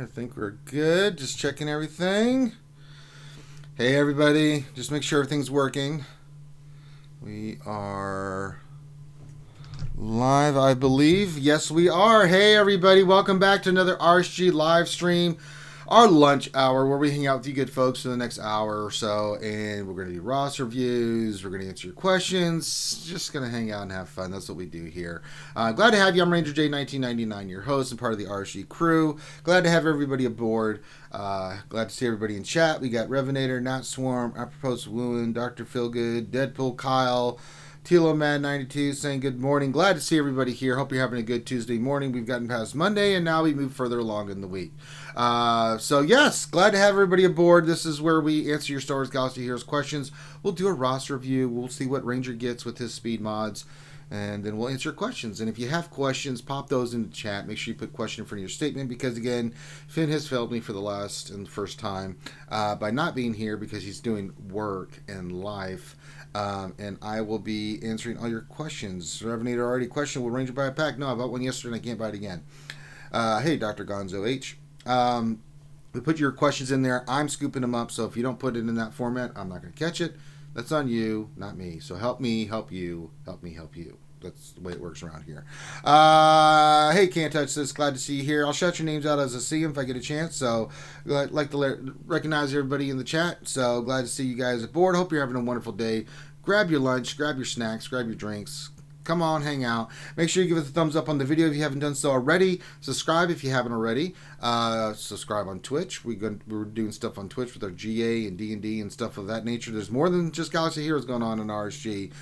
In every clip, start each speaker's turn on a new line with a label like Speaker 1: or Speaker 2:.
Speaker 1: think we're good. Just checking everything. Hey, everybody. Just make sure everything's working. We are live, I believe. Yes, we are. Hey, everybody. Welcome back to another RSG live stream. Our lunch hour where we hang out with you good folks for the next hour or so. And we're going to do roster reviews. We're going to answer your questions. Just going to hang out and have fun. That's what we do here. Glad to have you. I'm Ranger J1999, your host and part of the RSG crew. Glad to have everybody aboard. Glad to see everybody in chat. We got Revenator, Not Swarm, Apropos Wooing, Dr. Feelgood, Deadpool Kyle, Tilo Mad 92 saying good morning. Glad to see everybody here. Hope you're having a good Tuesday morning. We've gotten past Monday and now we move further along in the week. So yes, glad to have everybody aboard. This is where we answer your Star Wars Galaxy Heroes questions. We'll do a roster review. We'll see what Ranger gets with his speed mods. And then we'll answer questions. And if you have questions, pop those in the chat. Make sure you put question in front of your statement because, again, Finn has failed me for the last and the first time by not being here because he's doing work and life. And I will be answering all your questions. Revenator already questioned, will Ranger buy a pack? No, I bought one yesterday and I can't buy it again. Hey, Dr. Gonzo H. We put your questions in there. I'm scooping them up. So if you don't put it in that format, I'm not going to catch it. That's on you, not me. So help me, help you, help me, help you. That's the way it works around here. Hey, Can't Touch This. Glad to see you here. I'll shout your names out as I see them if I get a chance. So I'd like to recognize everybody in the chat. So glad to see you guys aboard. Hope you're having a wonderful day. Grab your lunch, grab your snacks, grab your drinks. Come on, hang out. Make sure you give us a thumbs up on the video if you haven't done so already. Subscribe if you haven't already. Subscribe on Twitch. We're doing stuff on Twitch with our GA and D&D and stuff of that nature. There's more than just Galaxy Heroes going on in RSG.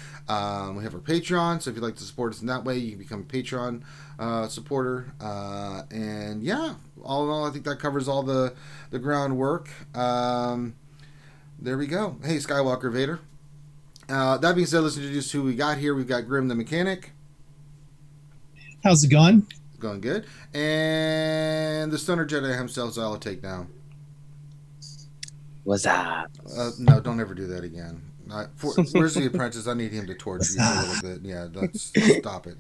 Speaker 1: We have our Patreon, so if you'd like to support us in that way, you can become a Patreon supporter. And yeah, all in all, I think that covers all the groundwork. There we go. Hey, Skywalker Vader. That being said, let's introduce who we got here. We've got Grim the Mechanic.
Speaker 2: How's it going?
Speaker 1: Going good. And the Stunner Jedi himself, so I'll take down.
Speaker 3: What's up?
Speaker 1: No, don't ever do that again. Where's the apprentice? I need him to torture you a little bit. Yeah, let's stop it.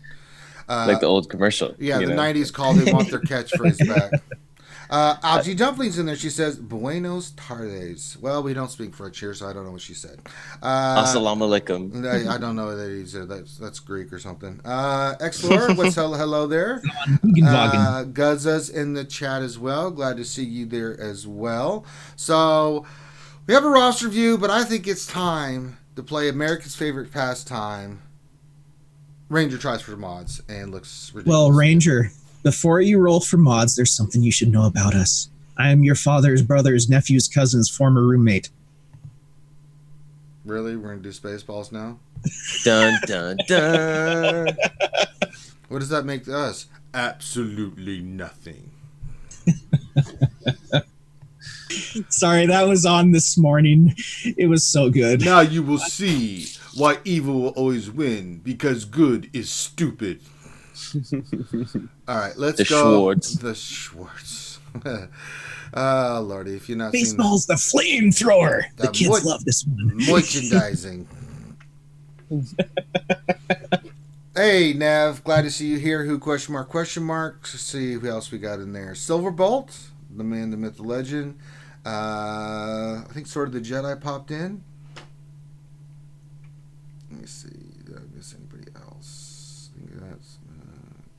Speaker 3: Like the old commercial.
Speaker 1: Yeah, the 90s call. They want their catchphrase back. Algie Dumplings in there. She says, Buenos tardes. Well, we don't speak French here, so I don't know what she said.
Speaker 3: Assalamu alaikum.
Speaker 1: I don't know that either. That's Greek or something. Explorer, what's hello there? Guzza's in the chat as well. Glad to see you there as well. So, we have a roster review, but I think it's time to play America's favorite pastime. Ranger tries for mods and looks ridiculous.
Speaker 2: Well, Ranger, before you roll for mods, there's something you should know about us. I am your father's brother's nephew's cousin's former roommate.
Speaker 1: Really? We're going to do Spaceballs now?
Speaker 3: Dun, dun, dun.
Speaker 1: What does that make to us? Absolutely nothing.
Speaker 2: Sorry, that was on this morning. It was so good.
Speaker 1: Now you will see why evil will always win, because good is stupid. All right, let's go.
Speaker 3: Schwartz.
Speaker 1: The Schwartz. Oh, Lordy, if you're not
Speaker 2: Baseball's the flamethrower. The kids love this one.
Speaker 1: Merchandising. Hey, Nev, glad to see you here. Who, question mark, question mark. Let's see who else we got in there. Silverbolt, the man, the myth, the legend. I think Sword of the Jedi popped in. Let me see. Did I miss anybody else? I think that's,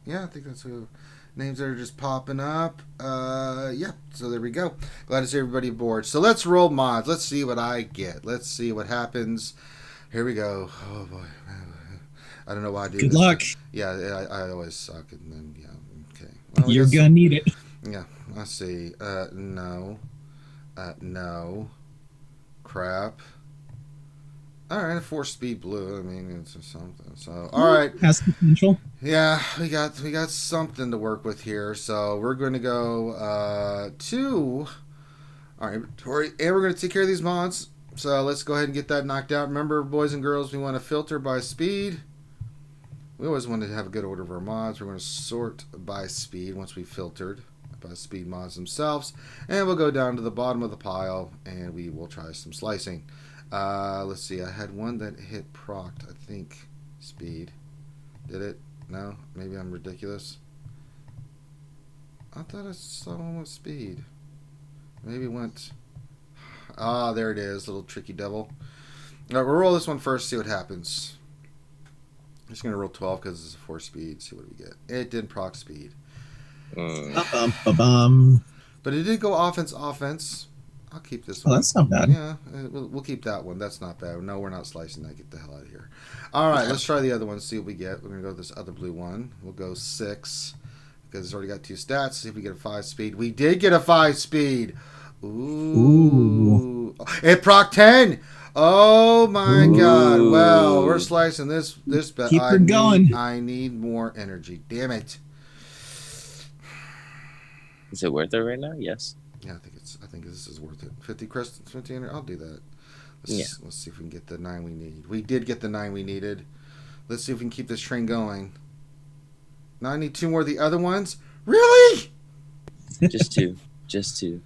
Speaker 1: yeah, I think that's who. Names that are just popping up. Yeah, so there we go. Glad to see everybody aboard. So let's roll mods. Let's see what I get. Let's see what happens. Here we go. Oh, boy. I don't know why I do
Speaker 2: Good
Speaker 1: this.
Speaker 2: luck.
Speaker 1: Yeah, I always suck. And then, yeah, okay. Well,
Speaker 2: You're going to need it.
Speaker 1: Yeah, let's see. No. No. Crap. All right, 4-speed blue. I mean, it's something. So, all right.
Speaker 2: Has potential.
Speaker 1: Yeah, we got something to work with here. So we're going to go to our inventory, and we're going to take care of these mods. So let's go ahead and get that knocked out. Remember, boys and girls, we want to filter by speed. We always want to have a good order of our mods. We're going to sort by speed once we filtered by speed mods themselves, and we'll go down to the bottom of the pile, and we will try some slicing. Let's see. I had one that hit procced, I think, speed. Did it? No? Maybe I'm ridiculous. I thought I saw one with speed. Maybe it went... Ah, there it is. Little tricky devil. Alright, we'll roll this one first, see what happens. I'm just going to roll 12 because it's a 4 speed. See what we get. It didn't proc speed. But it did go offense. I'll keep this one.
Speaker 2: Oh, that's not bad.
Speaker 1: Yeah, we'll keep that one. That's not bad. No, we're not slicing that. Get the hell out of here. All right, let's try the other one, see what we get. We're going to go with this other blue one. We'll go 6 because it's already got 2 stats. See if we get a 5 speed. We did get a 5 speed. Ooh. It proc 10. Oh my God! Well, we're slicing this bet.
Speaker 2: Keep her going.
Speaker 1: I need more energy. Damn it!
Speaker 3: Is it worth it right now? Yes.
Speaker 1: Yeah, I think this is worth it. 50 crystals, 50. I'll do that. Let's see if we can get the 9 we need. We did get the 9 we needed. Let's see if we can keep this train going. Now I need 2 more of the other ones. Really?
Speaker 3: Just 2. Just 2.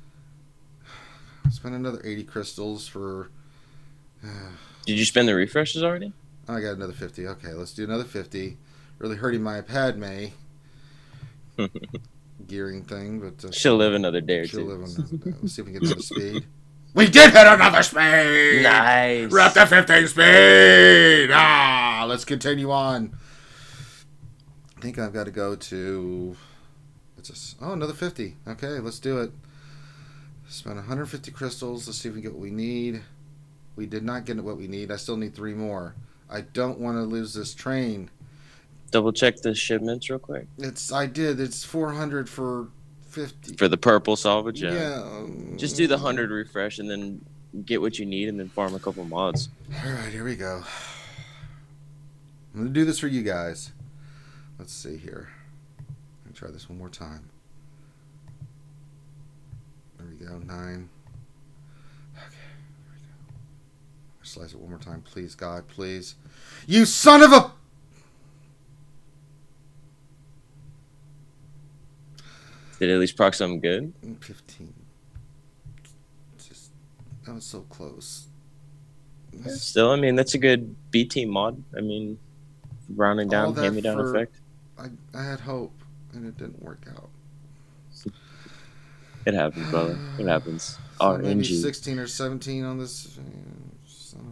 Speaker 1: Spend another 80 crystals for.
Speaker 3: Did you spend the refreshes already?
Speaker 1: I got another 50. Okay, let's do another 50. Really hurting my Padme gearing thing, but
Speaker 3: she'll live another day or
Speaker 1: she'll
Speaker 3: two.
Speaker 1: live another day. Let's see if we can get another speed. We did hit another speed.
Speaker 3: Nice.
Speaker 1: We're at the 15 speed. Let's continue on. I think I've got to go to. Another 50. Okay, let's do it. Spend 150 crystals. Let's see if we get what we need. We did not get what we need. I still need 3 more. I don't want to lose this train.
Speaker 3: Double check the shipments real quick.
Speaker 1: I did. It's 400 for 50.
Speaker 3: For the purple salvage, yeah.
Speaker 1: Yeah.
Speaker 3: Just do the 100 refresh and then get what you need and then farm a couple mods.
Speaker 1: All right, here we go. I'm going to do this for you guys. Let's see here. Let me try this one more time. There we go. 9. Slice it one more time, please, God, please. You son of a...
Speaker 3: Did it at least proc something good?
Speaker 1: 15. That was so close.
Speaker 3: Still, I mean, that's a good B team mod. I mean, rounding down, hand-me-down effect.
Speaker 1: I had hope, and it didn't work out.
Speaker 3: It happens, brother. It happens.
Speaker 1: So maybe
Speaker 3: RNG.
Speaker 1: 16 or 17 on this. Son of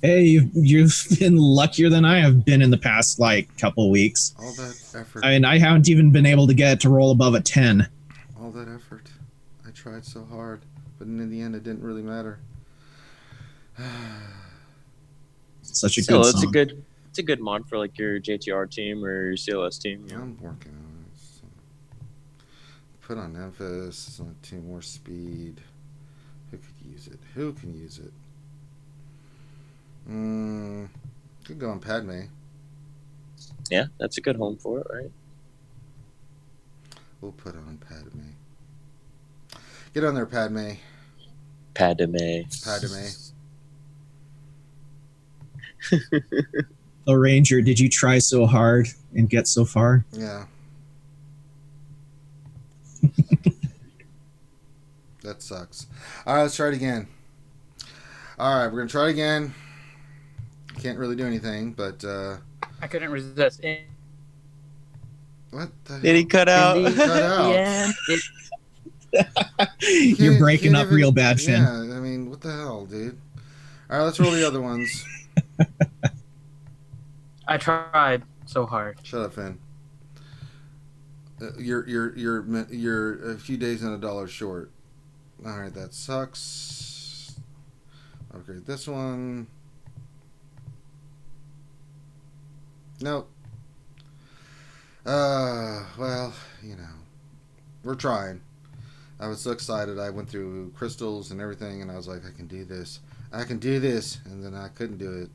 Speaker 1: a...
Speaker 2: Hey, you've been luckier than I have been in the past, couple weeks.
Speaker 1: All that effort.
Speaker 2: I mean, I haven't even been able to get it to roll above a 10.
Speaker 1: All that effort. I tried so hard, but in the end, it didn't really matter.
Speaker 2: Such a good song.
Speaker 3: It's a good mod for your JTR team or your CLS team.
Speaker 1: Yeah, I'm working on it. Put on Memphis. On 2 more speed. Who could use it? Who can use it? Could go on Padme.
Speaker 3: Yeah, that's a good home for it, right?
Speaker 1: We'll put on Padme. Get on there, Padme.
Speaker 3: Padme.
Speaker 2: Oh, Ranger, did you try so hard and get so far?
Speaker 1: Yeah. That sucks. All right, let's try it again. All right, we're going to try it again. Can't really do anything, but...
Speaker 4: I couldn't resist.
Speaker 1: What the hell?
Speaker 3: Did he cut out?
Speaker 1: Cut out.
Speaker 4: Yeah.
Speaker 2: You're breaking up real bad, Finn.
Speaker 1: Yeah, I mean, what the hell, dude? All right, let's roll the other ones.
Speaker 4: I tried so hard.
Speaker 1: Shut up, Finn. You're a few days and $1 short. All right, that sucks. Upgrade this one. Nope. Well, we're trying. I was so excited. I went through crystals and everything, and I was like, I can do this. I can do this. And then I couldn't do it.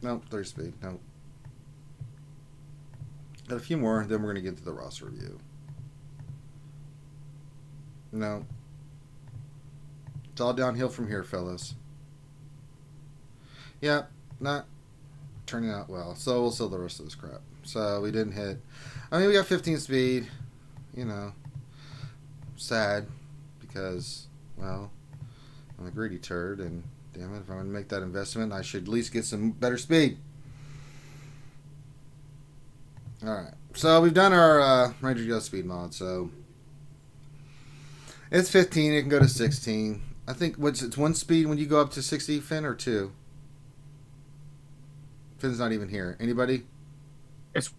Speaker 1: Nope, 30 speed. Nope. Got a few more, then we're going to get to the roster review. No. It's all downhill from here, fellas. Yeah, not turning out well. So we'll sell the rest of this crap. So we didn't hit. I mean, we got 15 speed. Sad. Because, well, I'm a greedy turd. And, damn it, if I'm going to make that investment, I should at least get some better speed. All right. So we've done our Ranger Go speed mod. So it's 15. It can go to 16. I think it's one speed when you go up to 60, Finn, or two? Finn's not even here. Anybody?
Speaker 4: It's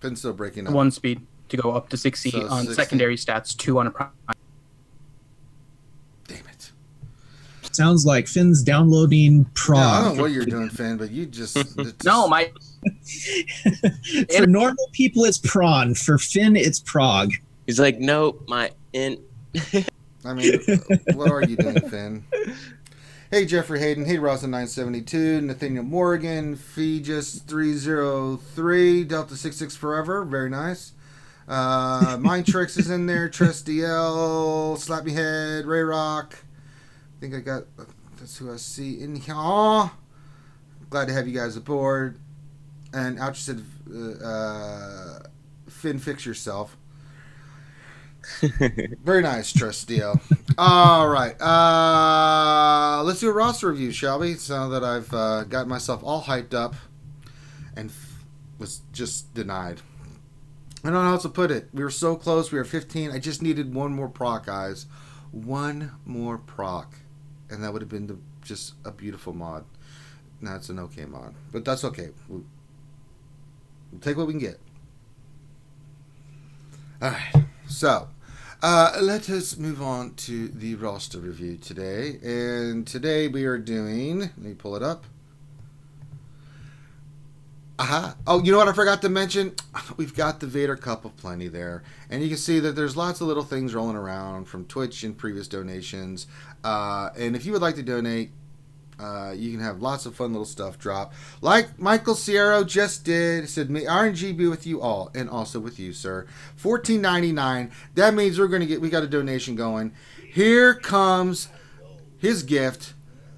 Speaker 1: Finn's still breaking up.
Speaker 4: one speed to go up to 60
Speaker 1: So
Speaker 4: on
Speaker 1: 60.
Speaker 4: secondary stats, 2 on a prime.
Speaker 1: Damn it.
Speaker 2: Sounds like Finn's downloading
Speaker 1: Yeah, I
Speaker 2: prog.
Speaker 1: don't know what you're doing, Finn, but you just...
Speaker 4: No, my
Speaker 2: For normal people, it's prawn. For Finn, it's prog.
Speaker 3: He's like, nope, my int.
Speaker 1: I mean, what are you doing, Finn? Hey, Jeffrey Hayden. Hey, Rosa972. Nathaniel Morgan. Feejus303. Delta 66 Forever. Very nice. Mind Tricks is in there. Tress DL. Slappy Head. Ray Rock. I think I got... That's who I see in here. Aw. Glad to have you guys aboard. And Ouch said, Finn, fix yourself. Very nice, Trust Deal. All right. Let's do a roster review, shall we? So that I've got myself all hyped up and was just denied. I don't know how else to put it. We were so close. We were 15. I just needed one more proc, guys. One more proc. And that would have been just a beautiful mod. Now it's an okay mod. But that's okay. We'll take what we can get. All right. So, let us move on to the roster review today. And today we are doing... Let me pull it up. Aha. Oh, you know what I forgot to mention? We've got the Vader Cup of Plenty there. And you can see that there's lots of little things rolling around from Twitch and previous donations. And if you would like to donate, you can have lots of fun little stuff drop. Like Michael Sierra just did. He said, may RNG be with you all. And also with you, sir. $14.99. That means we got a donation going. Here comes his gift.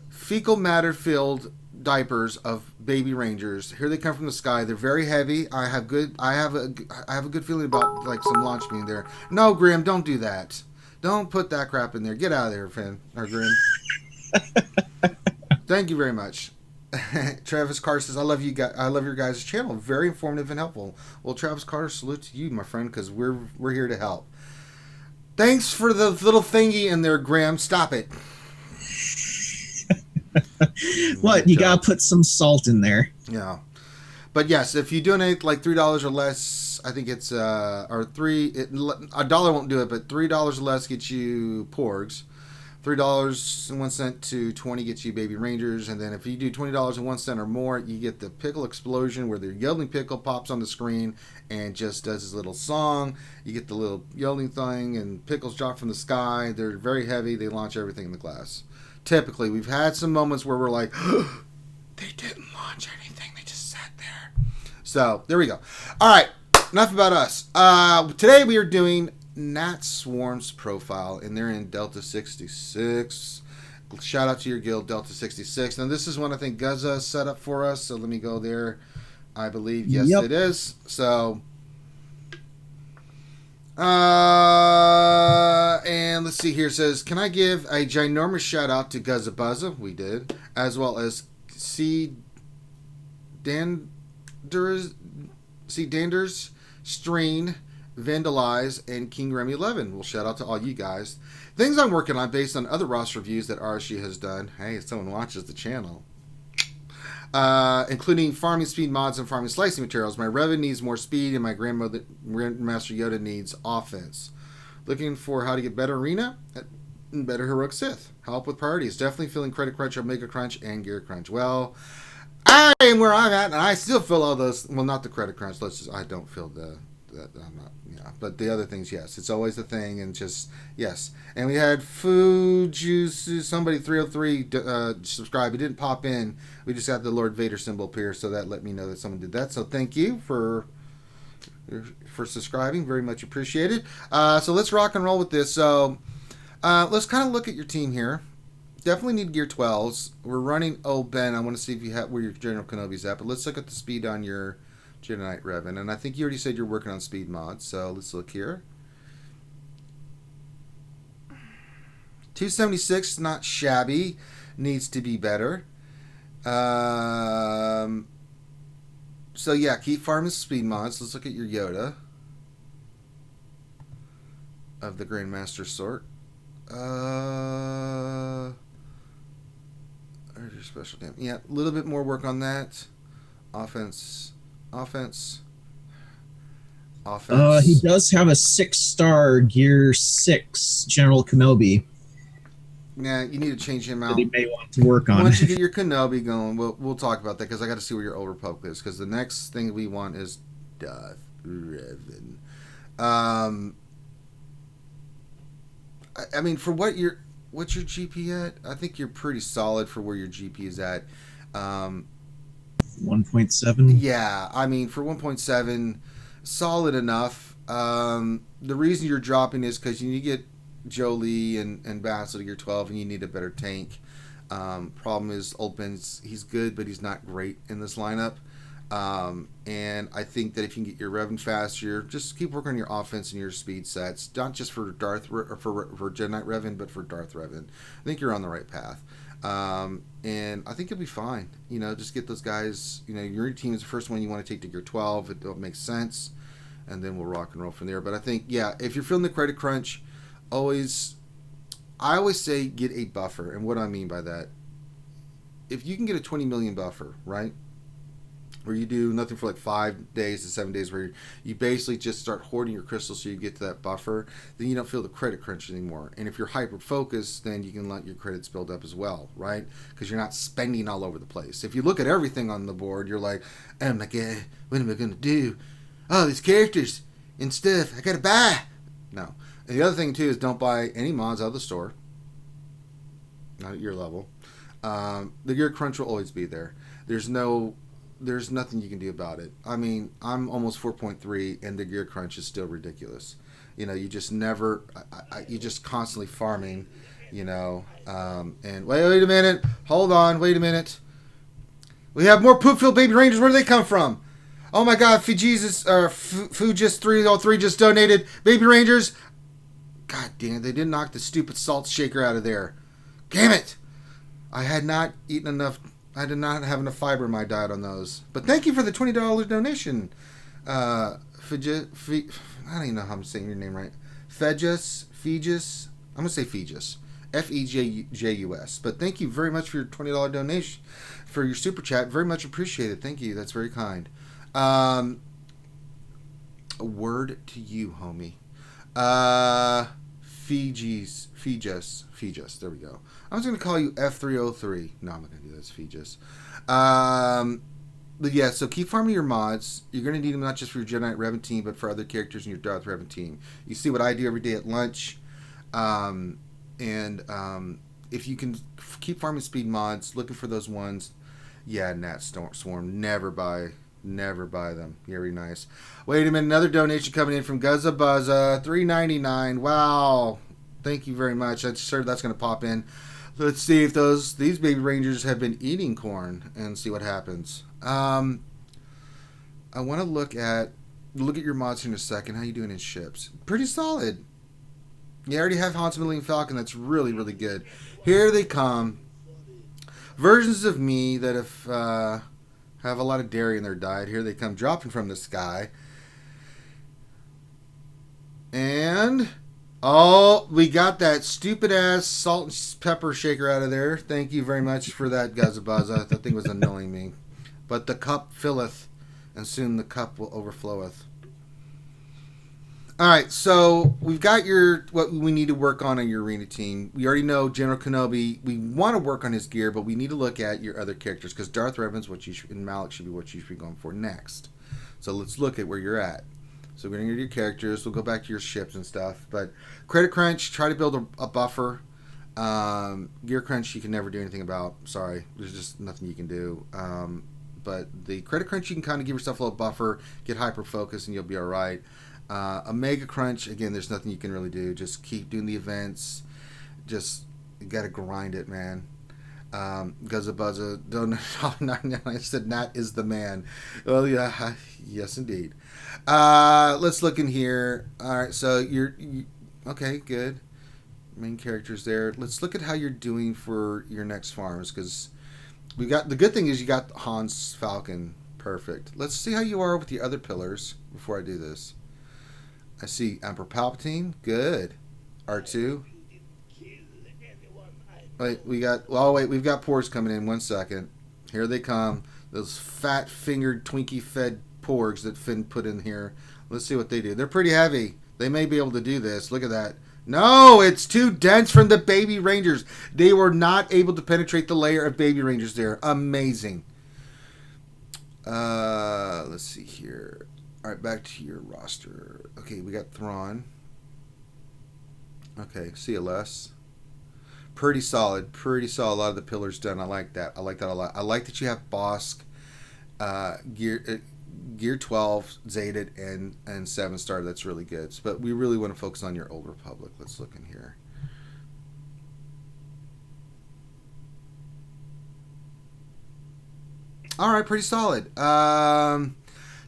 Speaker 1: Fecal matter filled diapers of baby rangers. Here they come from the sky. They're very heavy. I have a good feeling about like some launch being there. No, Grim, don't do that. Don't put that crap in there. Get out of there, Finn or Grim. Thank you very much. Travis Carter says, I love you guys. I love your guys' channel. Very informative and helpful. Well, Travis Carter, salute to you, my friend, because we're here to help. Thanks for the little thingy in there, Graham. Stop it.
Speaker 2: What? You gotta put some salt in there.
Speaker 1: Yeah. But yes, if you donate like $3 or less, I think it's $1 won't do it, but $3 or less gets you porgs. $3.01 to 20 gets you baby rangers, and then if you do $20.01 or more, you get the pickle explosion where the yelling pickle pops on the screen and just does his little song. You get the little yelling thing, and pickles drop from the sky. They're very heavy. They launch everything in the class. Typically, we've had some moments where we're like, they didn't launch anything. They just sat there. So there we go. All right, enough about us. Today we are doing Nat Swarm's profile, and they're in Delta 66. Shout out to your guild, Delta 66. Now, this is one I think Guzza set up for us, so let me go there. I believe, yes, It is. So, and let's see here. It says, can I give a ginormous shout out to Guzza Buzza? We did. As well as Danders, Streen, Vandalize, and King Remy 11. Well, shout out to all you guys. Things I'm working on based on other roster reviews that RSG has done. Hey, if someone watches the channel. Including farming speed mods and farming slicing materials. My Revan needs more speed, and my Grandmaster Yoda needs offense. Looking for how to get better arena and better heroic Sith. Help with priorities. Definitely feeling credit crunch, omega crunch, and gear crunch. Well, I am where I'm at, and I still feel all those. Well, not the credit crunch. I don't feel that I'm not, but the other things, yes, it's always a thing, and just yes. And we had food juice. Somebody 303 subscribed. It didn't pop in. We just got the Lord Vader symbol appear, so that let me know that someone did that. So thank you for subscribing. Very much appreciated. So let's rock and roll with this. So let's kind of look at your team here. Definitely need gear 12s. We're running old Ben. I want to see if you have where your General Kenobi's at, but let's look at the speed on your Jedi Knight Revan, and I think you already said you're working on speed mods, so let's look here. 276, not shabby, needs to be better. 7 So yeah, keep farming speed mods. Let's look at your Yoda of the Grandmaster sort. There's your special damage. Yeah, a little bit more work on that. Offense.
Speaker 2: He does have a 6-star Gear 6 General Kenobi.
Speaker 1: Yeah, you need to change him out.
Speaker 2: That he may want to work on.
Speaker 1: Once you get your Kenobi going, we'll talk about that because I got to see where your Old Republic is. Because the next thing we want is Darth Revan. I mean, for what's your GP at? I think you're pretty solid for where your GP is at.
Speaker 2: 1.7.
Speaker 1: Yeah, I mean, for 1.7, solid enough. The reason you're dropping is because you need to get Jolie and Bassel to gear 12, and you need a better tank. Problem is, Old Ben's, he's good, but he's not great in this lineup. And I think that if you can get your Revan faster, just keep working on your offense and your speed sets, not just for for Jedi Knight Revan, but for Darth Revan. I think you're on the right path. And I think you'll be fine. You know, just get those guys. You know, your team is the first one you want to take to gear 12. It makes sense, and then we'll rock and roll from there. But I think, yeah, if you're feeling the credit crunch, I always say get a buffer. And what I mean by that, if you can get a 20 million buffer, right, where you do nothing for like 5 days to 7 days, where you basically just start hoarding your crystals so you get to that buffer, then you don't feel the credit crunch anymore. And if you're hyper focused, then you can let your credits build up as well, right? Because you're not spending all over the place. If you look at everything on the board, you're like, oh my god, what am I going to do? Oh, these characters and stuff, I got to buy. No. And the other thing too is don't buy any mods out of the store, not at your level. The gear crunch will always be there. There's nothing you can do about it. I mean, I'm almost 4.3, and the gear crunch is still ridiculous. You know, you just never, you're just constantly farming, you know. And wait a minute, hold on, wait a minute. We have more poop-filled baby rangers. Where do they come from? Oh my God, Fujis 303 just donated baby rangers. God damn it, they didn't knock the stupid salt shaker out of there. Damn it! I had not eaten enough. I did not have enough fiber in my diet on those. But thank you for the $20 donation. I don't even know how I'm saying your name right. Fejus. I'm going to say Fejus. Fejus. But thank you very much for your $20 donation, for your super chat. Very much appreciated. Thank you. That's very kind. A word to you, homie. Fejus. There we go. I was going to call you F303. No, I'm not going to do that. It's Fejus. But yeah, so keep farming your mods. You're going to need them not just for your Jedi Knight Revan team, but for other characters in your Darth Revan team. You see what I do every day at lunch. If you can keep farming speed mods, looking for those ones, yeah, Nat Swarm, never buy them. Very nice. Wait a minute, another donation coming in from Guzza Buzza, $3.99. Wow, thank you very much. I'm sure that's going to pop in. Let's see if these baby rangers have been eating corn and see what happens. I want to look at your mods here in a second. How you doing in ships? Pretty solid. You already have Han's Millennium Falcon. That's really, really good. Here they come. Versions of me that have a lot of dairy in their diet. Here they come, dropping from the sky. And we got that stupid ass salt and pepper shaker out of there. Thank you very much for that, Gazabaza. That thing was annoying me. But the cup filleth, and soon the cup will overfloweth. All right, so we've got what we need to work on your arena team. We already know General Kenobi. We want to work on his gear, but we need to look at your other characters because Darth Revan's and Malik should be what you should be going for next. So let's look at where you're at. So we're going to get your characters. We'll go back to your ships and stuff. But credit crunch, try to build a buffer. Gear crunch, you can never do anything about. Sorry, there's just nothing you can do. But the credit crunch, you can kind of give yourself a little buffer, get hyper focused, and you'll be all right. A mega crunch, again, there's nothing you can really do. Just keep doing the events. Just, you got to grind it, man. Guzza Buzza, I said Nat is the man. Well, yeah, yes, indeed. Let's look in here. All right, so okay, good. Main characters there. Let's look at how you're doing for your next farms, because we got the good thing is you got Han's Falcon. Perfect. Let's see how you are with the other pillars before I do this. I see Emperor Palpatine. Good. R2. Wait, we've got Porgs coming in. 1 second. Here they come. Those fat-fingered, Twinkie-fed Porgs that Finn put in here. Let's see what they do. They're pretty heavy. They may be able to do this. Look at that. No, it's too dense from the Baby Rangers. They were not able to penetrate the layer of Baby Rangers there. Amazing. Let's see here. All right, back to your roster. Okay, we got Thrawn. Okay, see you, Les. Pretty solid. Pretty solid. A lot of the pillars done. I like that. I like that a lot. I like that you have Bosk, Gear 12, Zated, and 7 Star. That's really good. But we really want to focus on your Old Republic. Let's look in here. All right, pretty solid.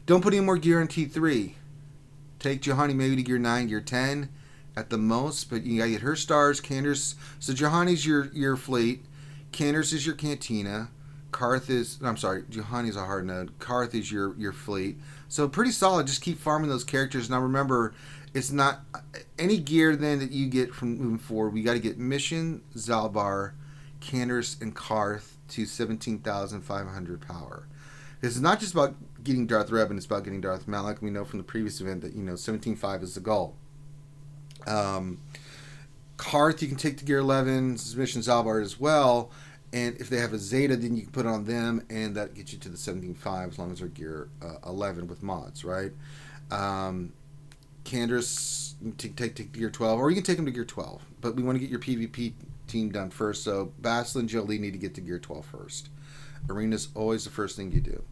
Speaker 1: Don't put any more gear in T3. Take Juhani maybe to gear 9, gear 10 at the most, but you gotta get her stars. Cander's, so Juhani's your fleet. Cander's is your cantina. Juhani's a hard node. Karth is your fleet. So pretty solid. Just keep farming those characters. Now remember, it's not any gear then that you get from moving forward. We got to get Mission, Zalbar, Cander's, and Karth to 17,500 power. It's not just about getting Darth Revan, it's about getting Darth Malak. We know from the previous event that 17.5 is the goal. Karth you can take to gear 11, Mission Zalbar as well, and if they have a Zeta, then you can put it on them, and that gets you to the 17.5 as long as they're gear 11 with mods, right? Canderous take to gear 12, or you can take them to gear 12, but we want to get your PvP team done first, so Basil and Jolie need to get to gear 12 first. Arena's always the first thing you do.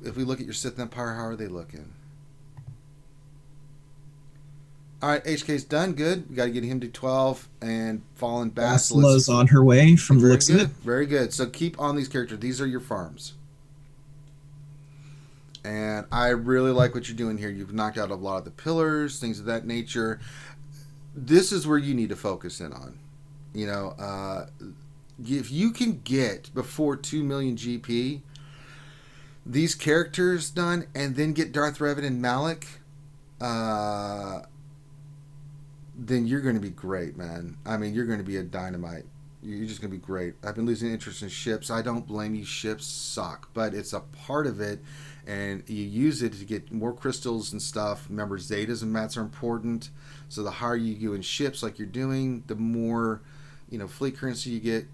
Speaker 1: If we look at your Sith Empire, how are they looking? All right, HK's done. Good. We got to get him to 12 and Fallen
Speaker 2: Basila's on her way from the looks of it.
Speaker 1: Very good. So keep on these characters. These are your farms. And I really like what you're doing here. You've knocked out a lot of the pillars, things of that nature. This is where you need to focus in on. If you can get before 2 million GP these characters done and then get Darth Revan and Malak, then you're going to be great, man. I mean, you're going to be a dynamite. You're just going to be great. I've been losing interest in ships. I don't blame you. Ships suck, but it's a part of it, and you use it to get more crystals and stuff. Remember, Zetas and Mats are important, so the higher you go in ships like you're doing, the more fleet currency you get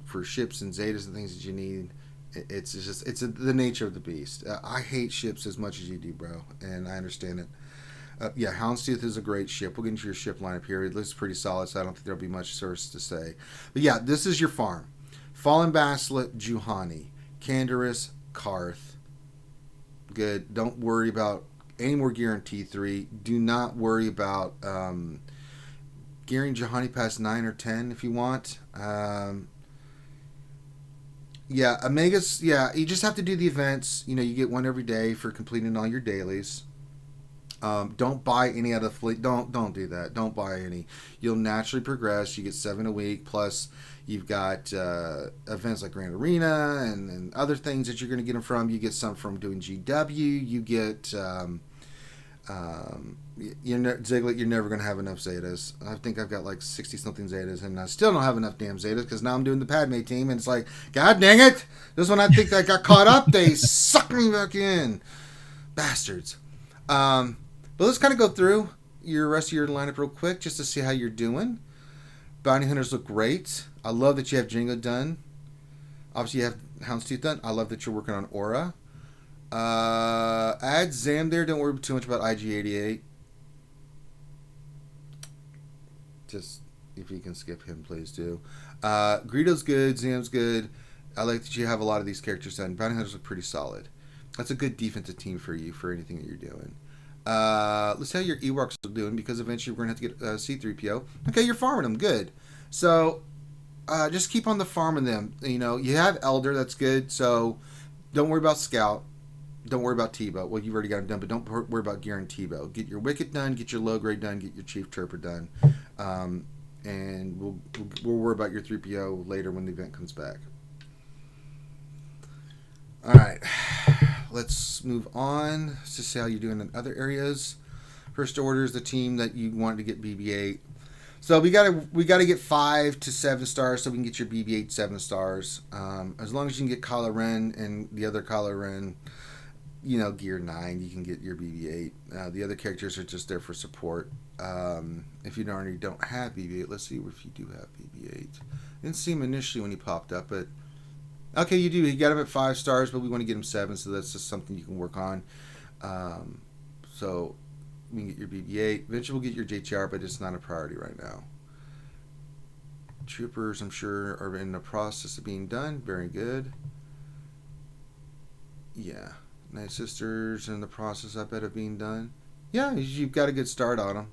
Speaker 1: for ships and Zetas and things that you need. It's the nature of the beast. I hate ships as much as you do, bro, and I understand it. Houndstooth is a great ship. We'll get into your ship lineup here. It looks pretty solid, so I don't think there'll be much source to say. But yeah, this is your farm. Fallen Basilet, Juhani, Canderous, Karth. Good. Don't worry about any more gear in T3. Do not worry about gearing Juhani past 9 or 10 if you want. Omegas, you just have to do the events. You get one every day for completing all your dailies. Don't buy any out of the fleet. Don't do that. Don't buy any. You'll naturally progress. You get 7 a week. Plus, you've got events like Grand Arena and other things that you're going to get them from. You get some from doing GW. You get Ziglet. You're never going to have enough Zetas. I think I've got like 60 something Zetas, and I still don't have enough damn Zetas because now I'm doing the Padme team, and it's like, God dang it! This one I think I got caught up. They suck me back in, bastards. But let's kind of go through your rest of your lineup real quick just to see how you're doing. Bounty Hunters look great. I love that you have Django done. Obviously, you have Houndstooth done. I love that you're working on Aura. Add Zam there. Don't worry too much about IG-88. Just, if you can skip him, please do. Greedo's good. Zam's good. I like that you have a lot of these characters done. Bounty Hunters look pretty solid. That's a good defensive team for you for anything that you're doing. Let's see how your Ewoks are doing, because eventually we're going to have to get C-3PO. Okay, you're farming them. Good. So, just keep on the farming them. You have Elder. That's good. So, don't worry about Scout. Don't worry about Tebow. Well, you've already got it done, but don't worry about Gear and Tebow. Get your Wicket done. Get your low grade done. Get your Chief Trooper done. And we'll worry about your 3PO later when the event comes back. All right. let's move on to see how you're doing in other areas. First Order is the team that you want to get BB-8. So we gotta get 5 to 7 stars so we can get your BB-8 7 stars. As long as you can get Kylo Ren and the other Kylo Ren, gear 9, you can get your BB-8. The other characters are just there for support. If you already don't have BB-8, let's see if you do have BB-8. Didn't see him initially when he popped up, but okay, you do. You got him at 5 stars, but we want to get him 7, so that's just something you can work on. So we can get your BB-8. Eventually we'll get your JTR, but it's not a priority right now. Troopers, I'm sure, are in the process of being done. Very good. Yeah. Night Sisters in the process, I bet, of being done. Yeah, you've got a good start on them.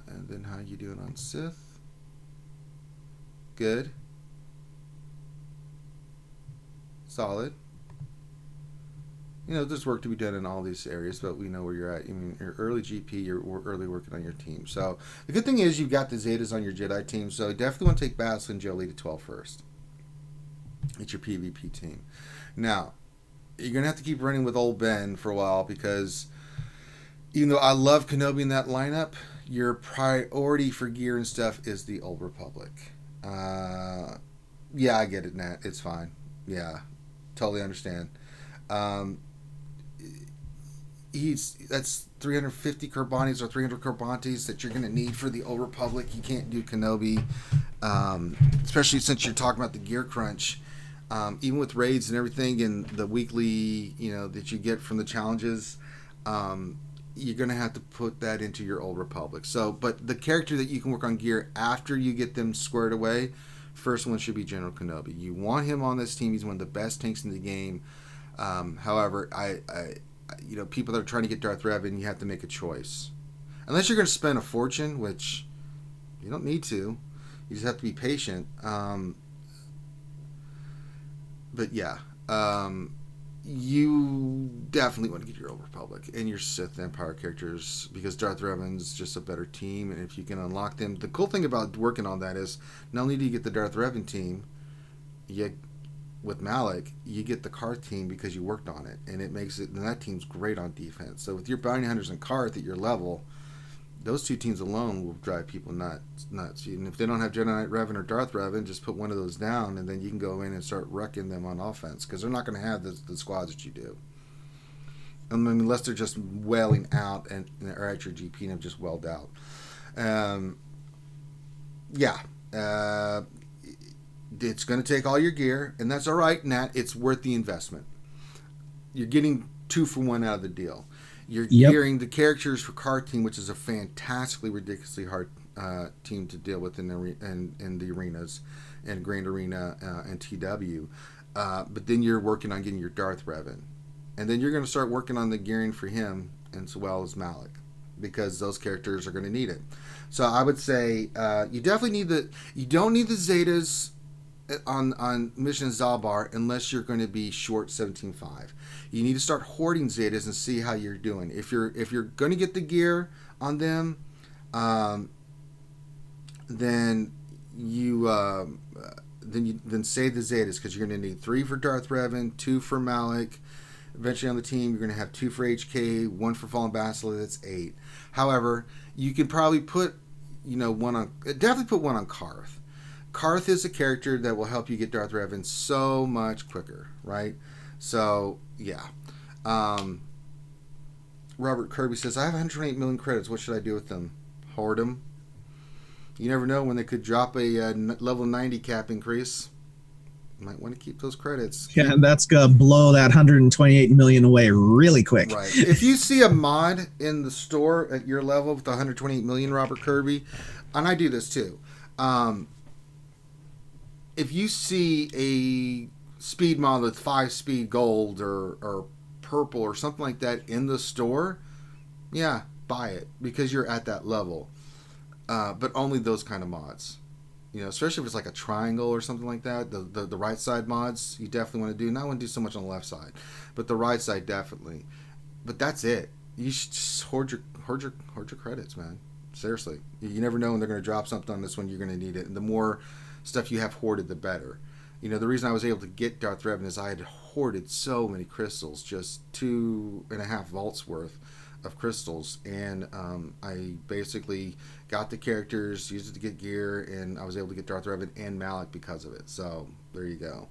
Speaker 1: And then how you doing on Sith? Good. Solid. There's work to be done in all these areas, but we know where you're at. I mean, you're early GP, you're early working on your team. So the good thing is you've got the Zetas on your Jedi team, so you definitely want to take Bastila and Jolee to 12 first. It's your PvP team. Now, you're going to have to keep running with old Ben for a while because even though I love Kenobi in that lineup, your priority for gear and stuff is the Old Republic. Yeah, I get it, Nat. It's fine. Yeah, totally understand. That's 350 Kerbanis or 300 Kerbantis that you're going to need for the Old Republic. You can't do Kenobi, especially since you're talking about the gear crunch. Even with raids and everything and the weekly, that you get from the challenges, you're going to have to put that into your Old Republic. So, but the character that you can work on gear after you get them squared away, first one should be General Kenobi. You want him on this team. He's one of the best tanks in the game. However, people that are trying to get Darth Revan, you have to make a choice. Unless you're going to spend a fortune, which you don't need to. You just have to be patient. But yeah, you definitely want to get your Old Republic and your Sith Empire characters because Darth Revan's just a better team, and if you can unlock them, the cool thing about working on that is not only do you get the Darth Revan team, with Malik, you get the Karth team because you worked on it, and that team's great on defense. So with your bounty hunters and Karth at your level, those two teams alone will drive people nuts. And if they don't have Jedi Knight Revan or Darth Revan, just put one of those down, and then you can go in and start wrecking them on offense because they're not going to have the squads that you do. Unless they're just wailing out or at your GP and have just welled out. It's going to take all your gear, and that's all right, Nat. It's worth the investment. You're getting 2 for 1 out of the deal. You're gearing the characters for Karth team, which is a fantastically, ridiculously hard team to deal with in the arenas, and Grand Arena and TW. But then you're working on getting your Darth Revan. And then you're going to start working on the gearing for him as well as Malik, because those characters are going to need it. So I would say you definitely you don't need the Zetas on Mission Zalbar unless you're going to be short 17.5. You need to start hoarding Zetas and see how you're doing. If you're going to get the gear on them, then save the Zetas because you're going to need 3 for Darth Revan, 2 for Malik. Eventually on the team, you're going to have 2 for HK, 1 for Fallen Bastila. That's 8. However, you can probably put one on Karth. Karth is a character that will help you get Darth Revan so much quicker, right? So, yeah. Robert Kirby says, I have 108 million credits. What should I do with them? Hoard them. You never know when they could drop a level 90 cap increase. You might want to keep those credits.
Speaker 2: Yeah, that's going to blow that 128 million away really quick.
Speaker 1: Right. If you see a mod in the store at your level with 128 million, Robert Kirby, and I do this too, if you see a speed mod with 5 speed gold or purple or something like that in the store, yeah, buy it because you're at that level. But only those kind of mods. Especially if it's like a triangle or something like that. The right side mods you definitely want to do. Not want to do so much on the left side, but the right side definitely. But that's it. You should just hoard your credits, man. Seriously, you never know when they're going to drop something on this one. You're going to need it, and the more stuff you have hoarded, the better. The reason I was able to get Darth Revan is I had hoarded so many crystals, just 2.5 vaults worth of crystals, and I basically got the characters, used it to get gear, and I was able to get Darth Revan and Malik because of it. So there you go.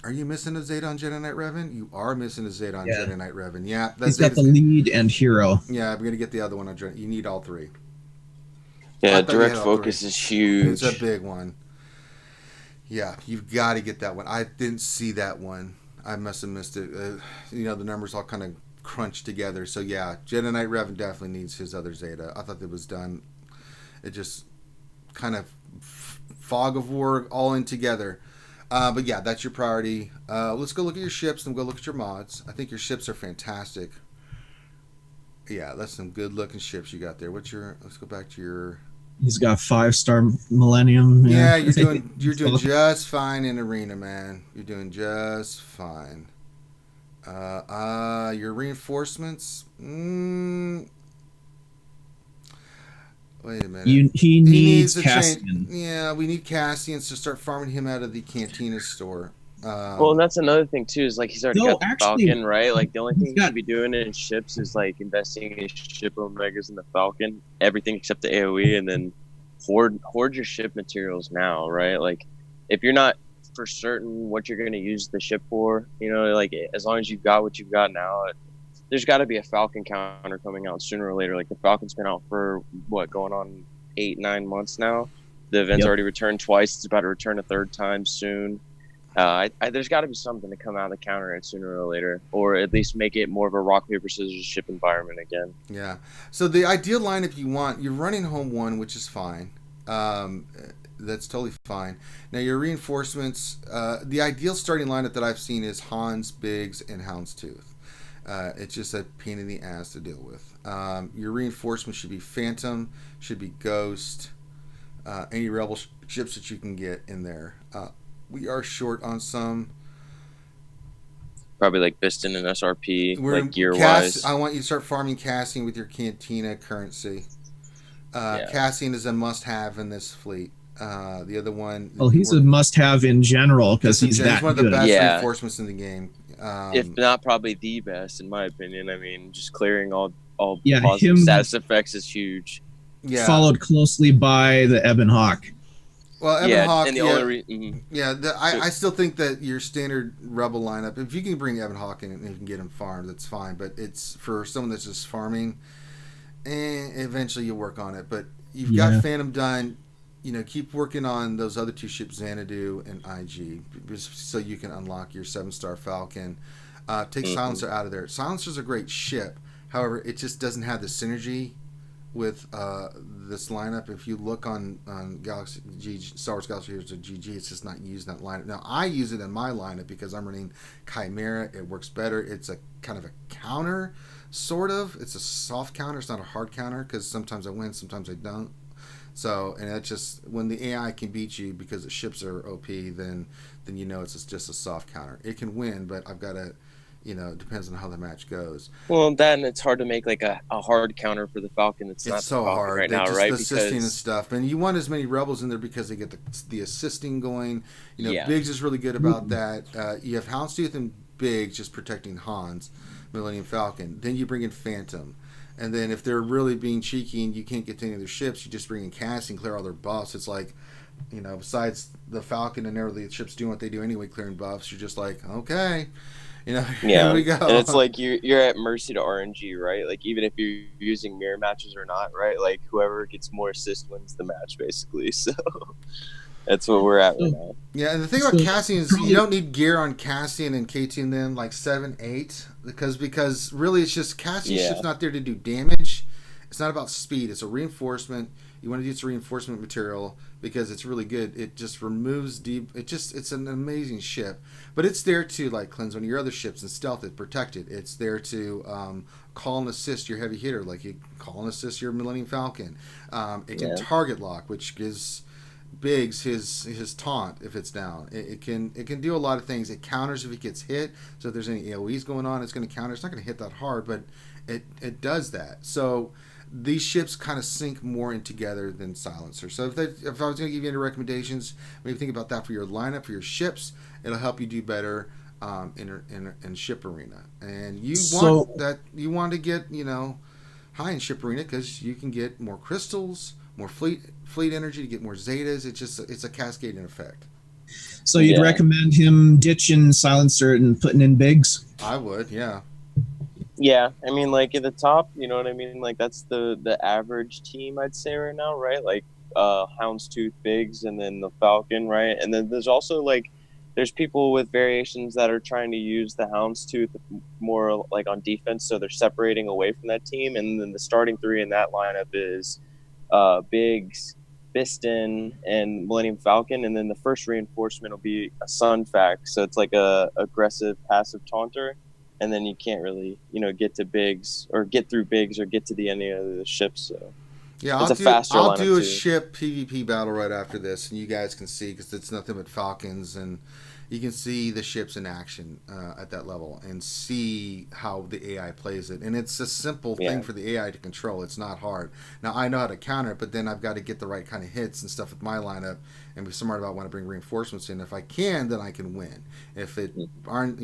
Speaker 1: Are you missing a Zeta on Jedi Knight Revan? You are missing a Zeta on Jedi Knight Revan. Yeah,
Speaker 2: he's got the lead and hero.
Speaker 1: Yeah, I'm gonna get the other one on Jedi. You need all three.
Speaker 3: Yeah, direct focus is huge.
Speaker 1: It's a big one. Yeah, you've got to get that one. I didn't see that one. I must have missed it. The numbers all kind of crunched together. So yeah, Jedi Knight Revan definitely needs his other Zeta. I thought that was done. It just kind of fog of war all in together. But yeah, that's your priority. Let's go look at your ships and go look at your mods. I think your ships are fantastic. Yeah, that's some good looking ships you got there. Let's go back to your.
Speaker 2: He's got 5-star Millennium.
Speaker 1: Yeah, you're doing just fine in arena, man. You're doing just fine. Your reinforcements. Wait a minute.
Speaker 2: He needs Cassian.
Speaker 1: Yeah, we need Cassians to start farming him out of the Cantina store.
Speaker 3: Well, and that's another thing too. Is like he's already got the Falcon, right? Like the only thing he should be doing in ships is like investing in ship Omegas and the Falcon, everything except the AOE, and then hoard your ship materials now, right? Like if you're not for certain what you're going to use the ship for, like as long as you've got what you've got now, there's got to be a Falcon counter coming out sooner or later. Like the Falcon's been out for going on 8-9 months now. The event's already returned twice. It's about to return a third time soon. There's got to be something to come out of the counter sooner or later, or at least make it more of a rock paper scissors ship environment again.
Speaker 1: Yeah. So the ideal lineup you're running home 1, which is fine. That's totally fine. Now your reinforcements, the ideal starting lineup that I've seen is Hans, Biggs, and Houndstooth. It's just a pain in the ass to deal with. Your reinforcements should be Phantom, should be Ghost, any Rebel ships that you can get in there. We are short on some.
Speaker 3: Probably like Piston and SRP, like gear-wise.
Speaker 1: I want you to start farming Cassian with your Cantina currency. Cassian is a must-have in this fleet. The other one...
Speaker 2: Well, he's a must-have in general because he's that
Speaker 1: one of the best reinforcements in the game.
Speaker 3: If not probably the best, in my opinion. I mean, just clearing all positive status effects is huge.
Speaker 1: Yeah.
Speaker 2: Followed closely by the Ebon Hawk.
Speaker 1: Well, Ebon Hawk,
Speaker 3: and the only
Speaker 1: I still think that your standard Rebel lineup, if you can bring Ebon Hawk in and you can get him farmed, that's fine. But it's for someone that's just farming, eventually you'll work on it. But you've got Phantom done. Keep working on those other 2 ships, Xanadu and IG, so you can unlock your 7-star Falcon. Take Silencer out of there. Silencer's a great ship. However, it just doesn't have the synergy with this lineup. If you look on Star Wars Galaxy Heroes or GG, it's just not using that lineup. Now, I use it in my lineup because I'm running Chimera. It works better. It's a kind of a counter, sort of. It's a soft counter. It's not a hard counter because sometimes I win, sometimes I don't. So, and that's just when the AI can beat you because the ships are OP, then it's just a soft counter. It can win, but I've got to, it depends on how the match goes.
Speaker 3: Well, then it's hard to make like a hard counter for the Falcon. It's not
Speaker 1: so
Speaker 3: Falcon
Speaker 1: hard
Speaker 3: right now, right?
Speaker 1: The assisting and stuff, and you want as many rebels in there because they get the assisting going. Biggs is really good about that. You have Houndstooth and Biggs just protecting Hans, Millennium Falcon. Then you bring in Phantom. And then if they're really being cheeky and you can't get to any of their ships, you just bring in Cassian, clear all their buffs. It's like, besides the Falcon and everything, the ships doing what they do anyway, clearing buffs, you're just like, okay, here we go.
Speaker 3: And it's like you're at mercy to RNG, right? Like even if you're using mirror matches or not, right? Like whoever gets more assist wins the match, basically. So that's what we're at right now.
Speaker 1: Yeah, and the thing about Cassian is you don't need gear on Cassian and KT and then like 7, 8 because really it's just Cassian's ship's not there to do damage. It's not about speed. It's a reinforcement. You want to use reinforcement material because it's really good. It just removes deep. It's an amazing ship, but it's there to like cleanse one of your other ships and stealth it, protect it. It's there to call and assist your heavy hitter, like you call and assist your Millennium Falcon. It can target lock, which gives Biggs his taunt if it's down. It can do a lot of things. It counters if it gets hit. So if there's any AoEs going on, it's going to counter. It's not going to hit that hard, but it does that. So these ships kind of sync more in together than Silencer. So if I was going to give you any recommendations, maybe think about that for your lineup, for your ships. It'll help you do better in ship arena. And you want to get, high in ship arena because you can get more crystals, more fleet energy to get more zetas. It's a cascading effect.
Speaker 2: So you'd recommend him ditching Silencer and putting in Biggs?
Speaker 1: I would, yeah.
Speaker 3: Yeah, I mean, like at the top, you know what I mean? Like that's the average team, I'd say right now, right? Like Houndstooth, Biggs, and then the Falcon, right? And then there's also there's people with variations that are trying to use the Houndstooth more like on defense, so they're separating away from that team. And then the starting three in that lineup is Biggs, Biston, and Millennium Falcon. And then the first reinforcement will be a Sunfac, so it's like a aggressive passive taunter. And then you can't really, get to Biggs or get through Biggs or get to the end of the ship. So
Speaker 1: yeah,
Speaker 3: it's
Speaker 1: I'll do a ship PvP battle right after this, and you guys can see because it's nothing but Falcons, and you can see the ships in action at that level and see how the AI plays it. And it's a simple thing for the AI to control. It's not hard. Now I know how to counter it, but then I've got to get the right kind of hits and stuff with my lineup and be smart about when I bring reinforcements in. If I can, then I can win. If it aren't,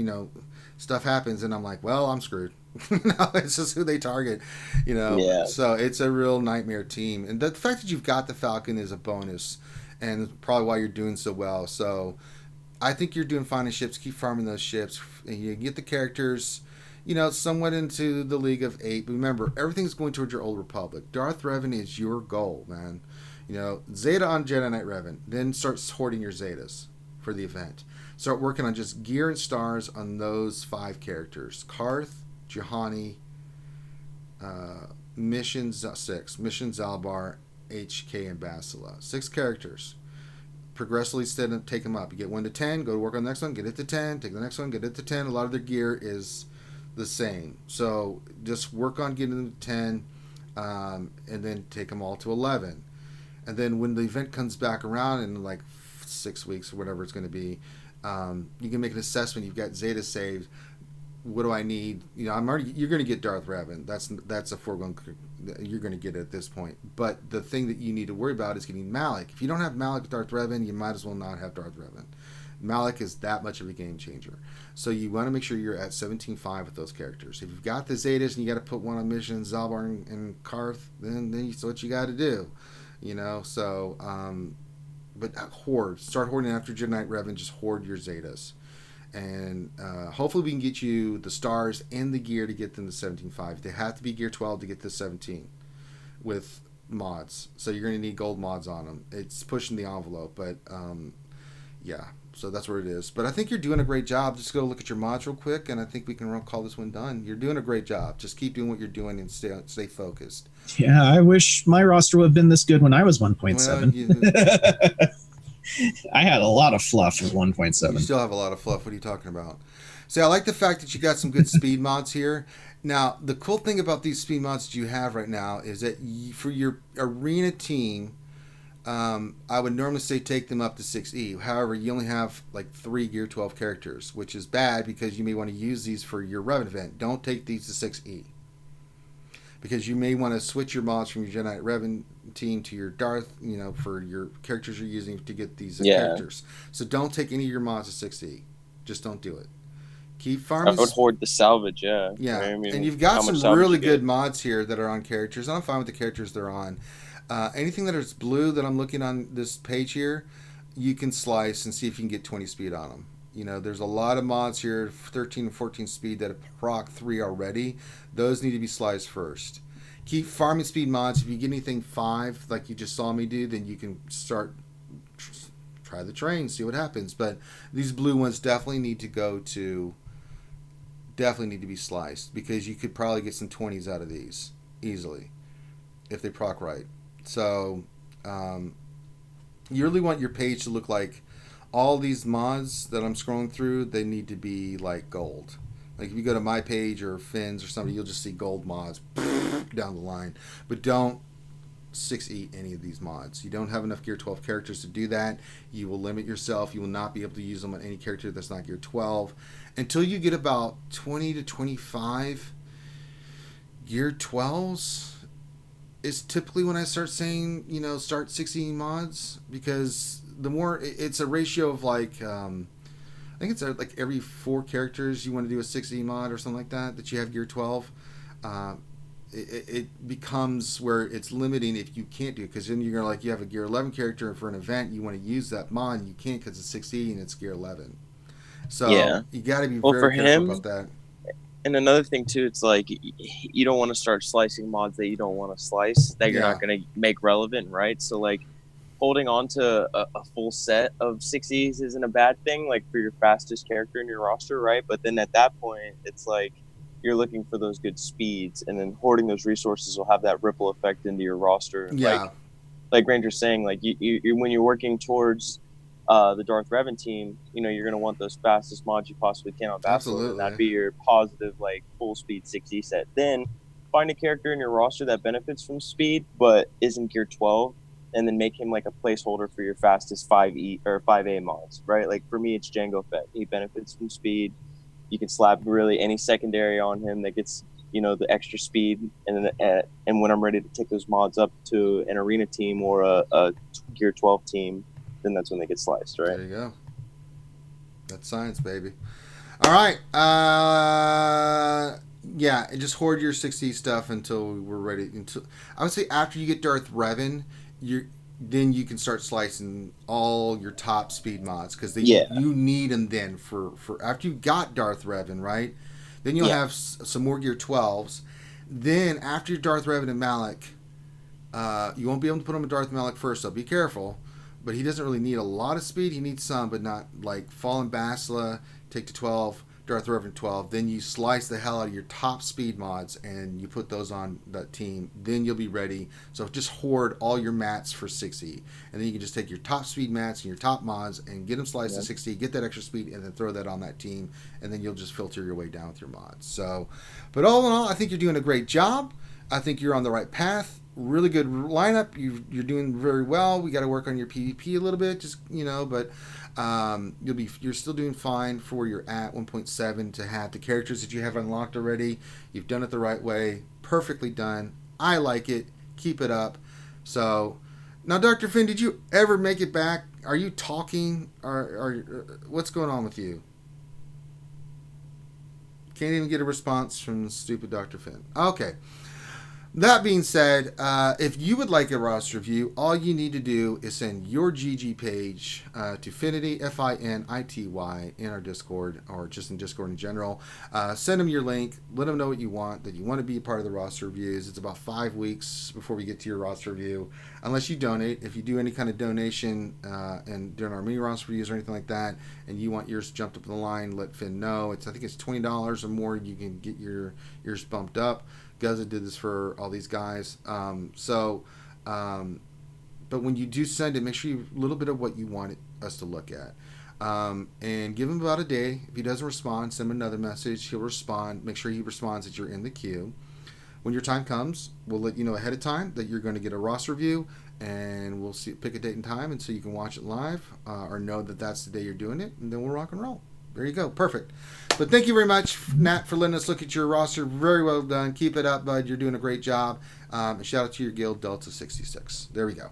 Speaker 1: stuff happens and I'm like, well, I'm screwed. It's just who they target, So it's a real nightmare team. And the fact that you've got the Falcon is a bonus, and probably why you're doing so well. So I think you're doing fine in ships. Keep farming those ships, and you get the characters, somewhat into the League of 8. But remember, everything's going towards your Old Republic. Darth Revan is your goal, man. Zeta on Jedi Knight Revan. Then start hoarding your Zetas for the event. Start working on just gear and stars on those 5 characters: Karth, Juhani, Mission 6, Mission Zalbar, HK, and Basila. 6 characters. Progressively take them up. You get 1 to 10, go to work on the next one, get it to 10, take the next one, get it to 10. A lot of their gear is the same. So just work on getting them to 10, and then take them all to 11. And then when the event comes back around in 6 weeks or whatever it's going to be, you can make an assessment. You've got Zeta saved. What do I need? You're going to get Darth Revan. That's a foregone. You're going to get it at this point. But the thing that you need to worry about is getting Malik. If you don't have Malik with Darth Revan, you might as well not have Darth Revan. Malik is that much of a game changer. So you want to make sure you're at 17.5 with those characters. If you've got the Zetas and you got to put one on Mission, Zalbar, and Karth, then it's what you got to do. So but hoard. Start hoarding after Jedi Knight Revan. Just hoard your Zetas. And hopefully we can get you the stars and the gear to get them to 17.5. They have to be gear 12 to get to 17 with mods. So you're going to need gold mods on them. It's pushing the envelope, but so that's where it is. But I think you're doing a great job. Just go look at your mods real quick, and I think we can call this one done. You're doing a great job. Just keep doing what you're doing and stay focused.
Speaker 2: Yeah, I wish my roster would have been this good when I was 1.7. Well, I had a lot of fluff with 1.7.
Speaker 1: You still have a lot of fluff. What are you talking about? See, I like the fact that you got some good speed mods here. Now, the cool thing about these speed mods that you have right now is that for your arena team, I would normally say take them up to 6E. However, you only have 3 Gear 12 characters, which is bad because you may want to use these for your Revan event. Don't take these to 6E. Because you may want to switch your mods from your Jedi Knight Revan team to your Darth, for your characters you're using to get these characters. So don't take any of your mods to 6E. Just don't do it. Keep farming.
Speaker 3: I would hoard the salvage,
Speaker 1: Yeah, and you've got some really good mods here that are on characters. I'm fine with the characters they're on. Anything that is blue that I'm looking on this page here, you can slice and see if you can get 20 speed on them. There's a lot of mods here, 13 and 14 speed that have proc 3 already. Those need to be sliced first. Keep farming speed mods. If you get anything 5, like you just saw me do, then you can start try the train, see what happens. But these blue ones definitely need to be sliced because you could probably get some 20s out of these easily if they proc right. So you really want your page to look like all these mods that I'm scrolling through, they need to be gold. If you go to my page or Finn's or something, you'll just see gold mods down the line. But don't 6E any of these mods. You don't have enough Gear 12 characters to do that. You will limit yourself. You will not be able to use them on any character that's not Gear 12. Until you get about 20 to 25 Gear 12s, is typically when I start saying, start 60 mods, because the more it's a ratio of like, I think it's like every 4 characters you want to do a 60 mod or something like that you have gear 12. It becomes where it's limiting if you can't do it, because then you're like, you have a gear 11 character, and for an event you want to use that mod, and you can't because it's 60 and it's gear 11. So you got to be very careful about that.
Speaker 3: And another thing too, it's like you don't want to start slicing mods that you don't want to slice, that you're not going to make relevant, right? So like holding on to a full set of 60s isn't a bad thing, like for your fastest character in your roster, right? But then at that point, it's like you're looking for those good speeds, and then hoarding those resources will have that ripple effect into your roster.
Speaker 1: Yeah.
Speaker 3: Like Ranger's saying, like you when you're working towards the Darth Revan team, you're going to want those fastest mods you possibly can on Bastila, and that'd be your positive, like, full speed 60 set. Then find a character in your roster that benefits from speed but isn't gear 12, and then make him like a placeholder for your fastest 5E or 5A mods, right? Like for me, it's Jango Fett. He benefits from speed. You can slap really any secondary on him that gets the extra speed, and then and when I'm ready to take those mods up to an arena team or a gear 12 team, then that's when they get sliced, right?
Speaker 1: There you go. That's science, baby. All right. Yeah, and just hoard your 60 stuff until we're ready. I would say after you get Darth Revan, then you can start slicing all your top speed mods, because you need them then for after you got Darth Revan, right? Then you'll have some more gear 12s. Then after your Darth Revan and Malak, you won't be able to put them in Darth Malak first, so be careful. But he doesn't really need a lot of speed. He needs some, but not like Fallen Bastila, take to 12, Darth Revan 12. Then you slice the hell out of your top speed mods, and you put those on that team. Then you'll be ready. So just hoard all your mats for 60. And then you can just take your top speed mats and your top mods and get them sliced to 60, get that extra speed, and then throw that on that team. And then you'll just filter your way down with your mods. So, but all in all, I think you're doing a great job. I think you're on the right path. Really good lineup. You're doing very well. We got to work on your PvP a little bit, just but you're still doing fine for where you're at 1.7 to have the characters that you have unlocked already. You've done it the right way. Perfectly done. I like it. Keep it up. So now, Dr. Finn, did you ever make it back? Are you talking? Or what's going on with you? Can't even get a response from stupid Dr. Finn. Okay. That being said, if you would like a roster review, all you need to do is send your GG page to Finity, Finity, in our Discord, or just in Discord in general. Send them your link. Let them know what you want, that you want to be a part of the roster reviews. It's about 5 weeks before we get to your roster review, unless you donate. If you do any kind of donation and during our mini roster reviews or anything like that, and you want yours jumped up the line, let Finn know. I think it's $20 or more. You can get yours bumped up. Guzza did this for all these guys. But when you do send it, make sure you a little bit of what you want us to look at. And give him about a day. If he doesn't respond, send him another message. He'll respond. Make sure he responds that you're in the queue. When your time comes, we'll let you know ahead of time that you're going to get a roster review, and we'll pick a date and time, and so you can watch it live or know that that's the day you're doing it, and then we'll rock and roll. There you go. Perfect. But thank you very much, Nat, for letting us look at your roster. Very well done. Keep it up, bud. You're doing a great job. And shout out to your guild, Delta 66. There we go.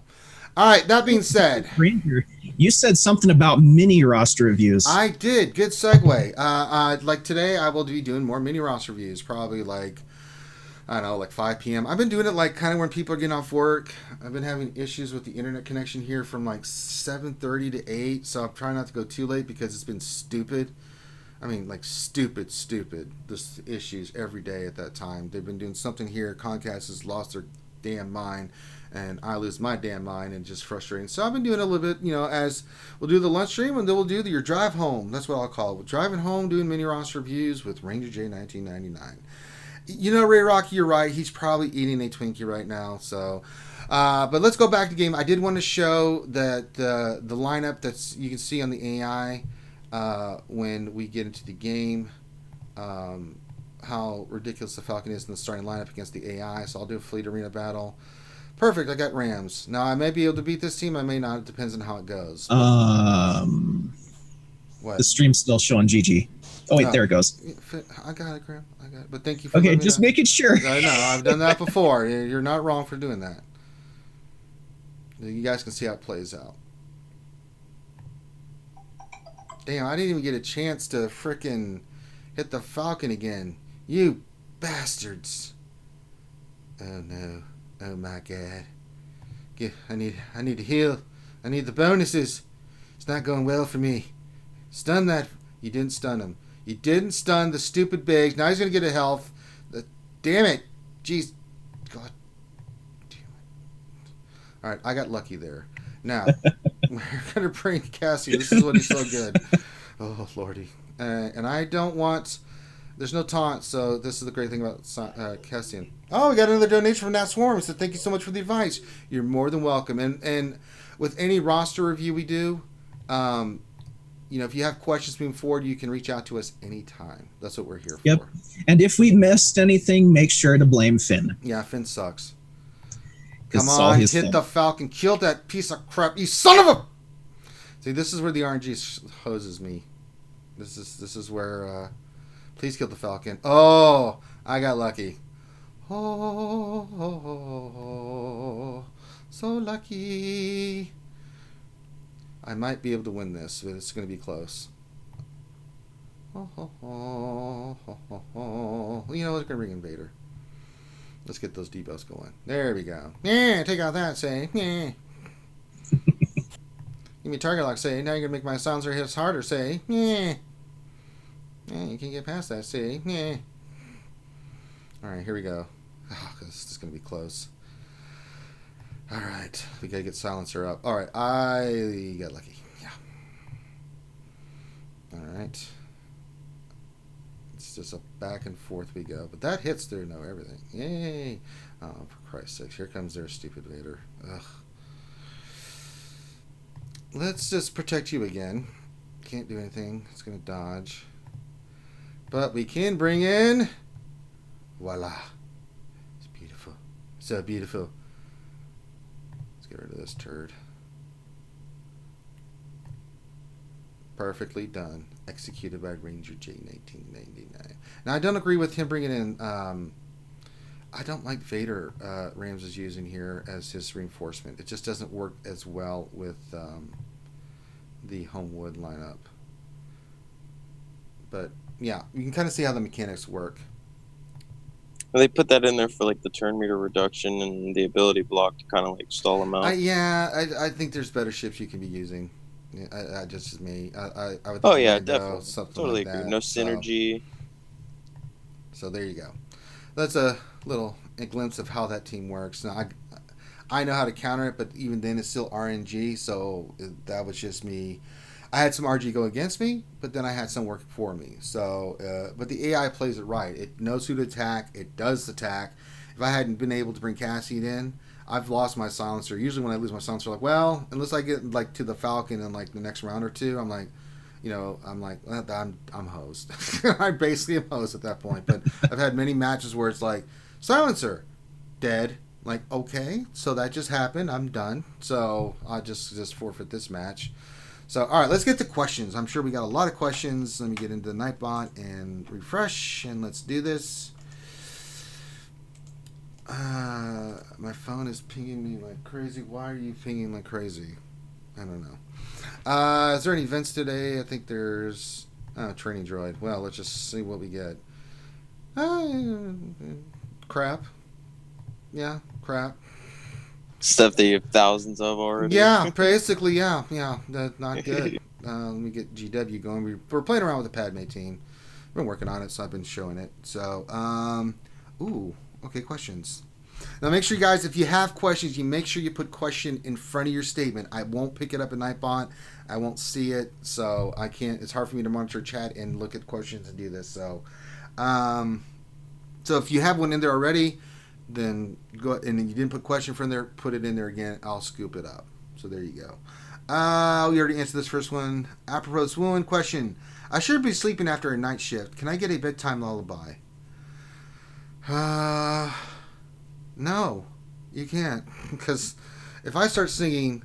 Speaker 1: All right. That being said,
Speaker 2: Ranger, you said something about mini roster reviews.
Speaker 1: I did. Good segue. Like today, I will be doing more mini roster reviews. Probably like 5 p.m. I've been doing it like kind of when people are getting off work. I've been having issues with the internet connection here from like 7:30 to 8, so I'm trying not to go too late because it's been stupid. I mean, like stupid. There's issues every day at that time. They've been doing something here. Comcast has lost their damn mind, and I lose my damn mind, and just frustrating. So I've been doing a little bit, as we'll do the lunch stream, and then we'll do your drive home. That's what I'll call it. We're driving home, doing mini roster reviews with Ranger J 1999. Ray Rocky, you're right. He's probably eating a Twinkie right now. So, but let's go back to the game. I did want to show that the lineup that's you can see on the AI when we get into the game, how ridiculous the Falcon is in the starting lineup against the AI. So I'll do a fleet arena battle. Perfect. I got Rams. Now I may be able to beat this team. I may not. It depends on how it goes.
Speaker 2: What? The stream's still showing GG. Oh wait, there it goes.
Speaker 1: I got it, Graham. I got it. But thank you for
Speaker 2: okay, just making sure.
Speaker 1: I know, I've done that before. You're not wrong for doing that. You guys can see how it plays out. Damn, I didn't even get a chance to frickin' hit the Falcon again. You bastards. Oh no. Oh my god. I need to heal. I need the bonuses. It's not going well for me. Stun that. You didn't stun him. You didn't stun the stupid Biggs. Now he's going to get a health. Damn it. Jeez. God. Damn it. Alright, I got lucky there. Now, we're going to bring Cassie. This is what he's so good. Oh, lordy. And I don't want... There's no taunt, so this is the great thing about Cassian. Oh, we got another donation from Nat Swarm. He said, thank you so much for the advice. You're more than welcome. And with any roster review we do, if you have questions moving forward, you can reach out to us anytime. That's what we're here for.
Speaker 2: And if we missed anything, make sure to blame Finn.
Speaker 1: Yeah, Finn sucks. Come on, hit the Falcon. Kill that piece of crap. You son of a... See, this is where the RNG hoses me. This is where... Please kill the Falcon. Oh, I got lucky. Oh, so lucky. I might be able to win this, but it's going to be close. You know what? We're going to bring in Vader. Let's get those debuffs going. There we go. Yeah, take out that, say. Yeah. Give me target lock, say. Now you're going to make my silencer hits harder, say. Yeah. Yeah, you can't get past that, see? Yeah. Alright, here we go. Oh, this is going to be close. Alright, we got to get silencer up. Alright, I got lucky. Yeah. Alright. It's just a back and forth we go. But that hits through everything. Yay! Oh, for Christ's sakes. Here comes their stupid Vader. Ugh. Let's just protect you again. Can't do anything. It's going to dodge. But we can bring in... Voila. It's beautiful. So beautiful. Let's get rid of this turd. Perfectly done. Executed by Ranger J1999. Now, I don't agree with him bringing in... I don't like Vader, Rams is using here as his reinforcement. It just doesn't work as well with the Homewood lineup. But... yeah, you can kind of see how the mechanics work.
Speaker 3: Well, they put that in there for like the turn meter reduction and the ability block to kind of like stall them out.
Speaker 1: I think there's better ships you can be using. Just as me. I would.
Speaker 3: Oh yeah, definitely. Totally agree. No synergy.
Speaker 1: So there you go. That's a glimpse of how that team works. Now I know how to counter it, but even then it's still RNG. So that was just me. I had some RG go against me, but then I had some work for me. So, but the AI plays it right. It knows who to attack. It does attack. If I hadn't been able to bring Cassian in, I've lost my silencer. Usually when I lose my silencer, like, well, unless I get like to the Falcon in like the next round or two, I'm like, I'm hosed. I basically am hosed at that point. But I've had many matches where it's like, silencer, dead. Like, okay, so that just happened. I'm done. So I just forfeit this match. So, all right, let's get to questions. I'm sure we got a lot of questions. Let me get into the Nightbot and refresh, and let's do this. My phone is pinging me like crazy. Why are you pinging like crazy? I don't know. Is there any events today? I think there's training droid. Well, let's just see what we get. Crap. Yeah, crap.
Speaker 3: Stuff that you have thousands of already.
Speaker 1: Yeah, basically, yeah. That's not good. Let me get GW going. We're playing around with the Padme team. I've been working on it, so I've been showing it. So, okay, questions. Now, make sure, guys, if you have questions, you make sure you put question in front of your statement. I won't pick it up in Nightbot. I won't see it, so I can't. It's hard for me to monitor chat and look at questions and do this. So, so if you have one in there already, then go and you didn't put question from there, put it in there again. I'll scoop it up. So there you go. We already answered this first one. Apropos swoon question. I should be sleeping after a night shift. Can I get a bedtime lullaby? No, you can't. Because if I start singing,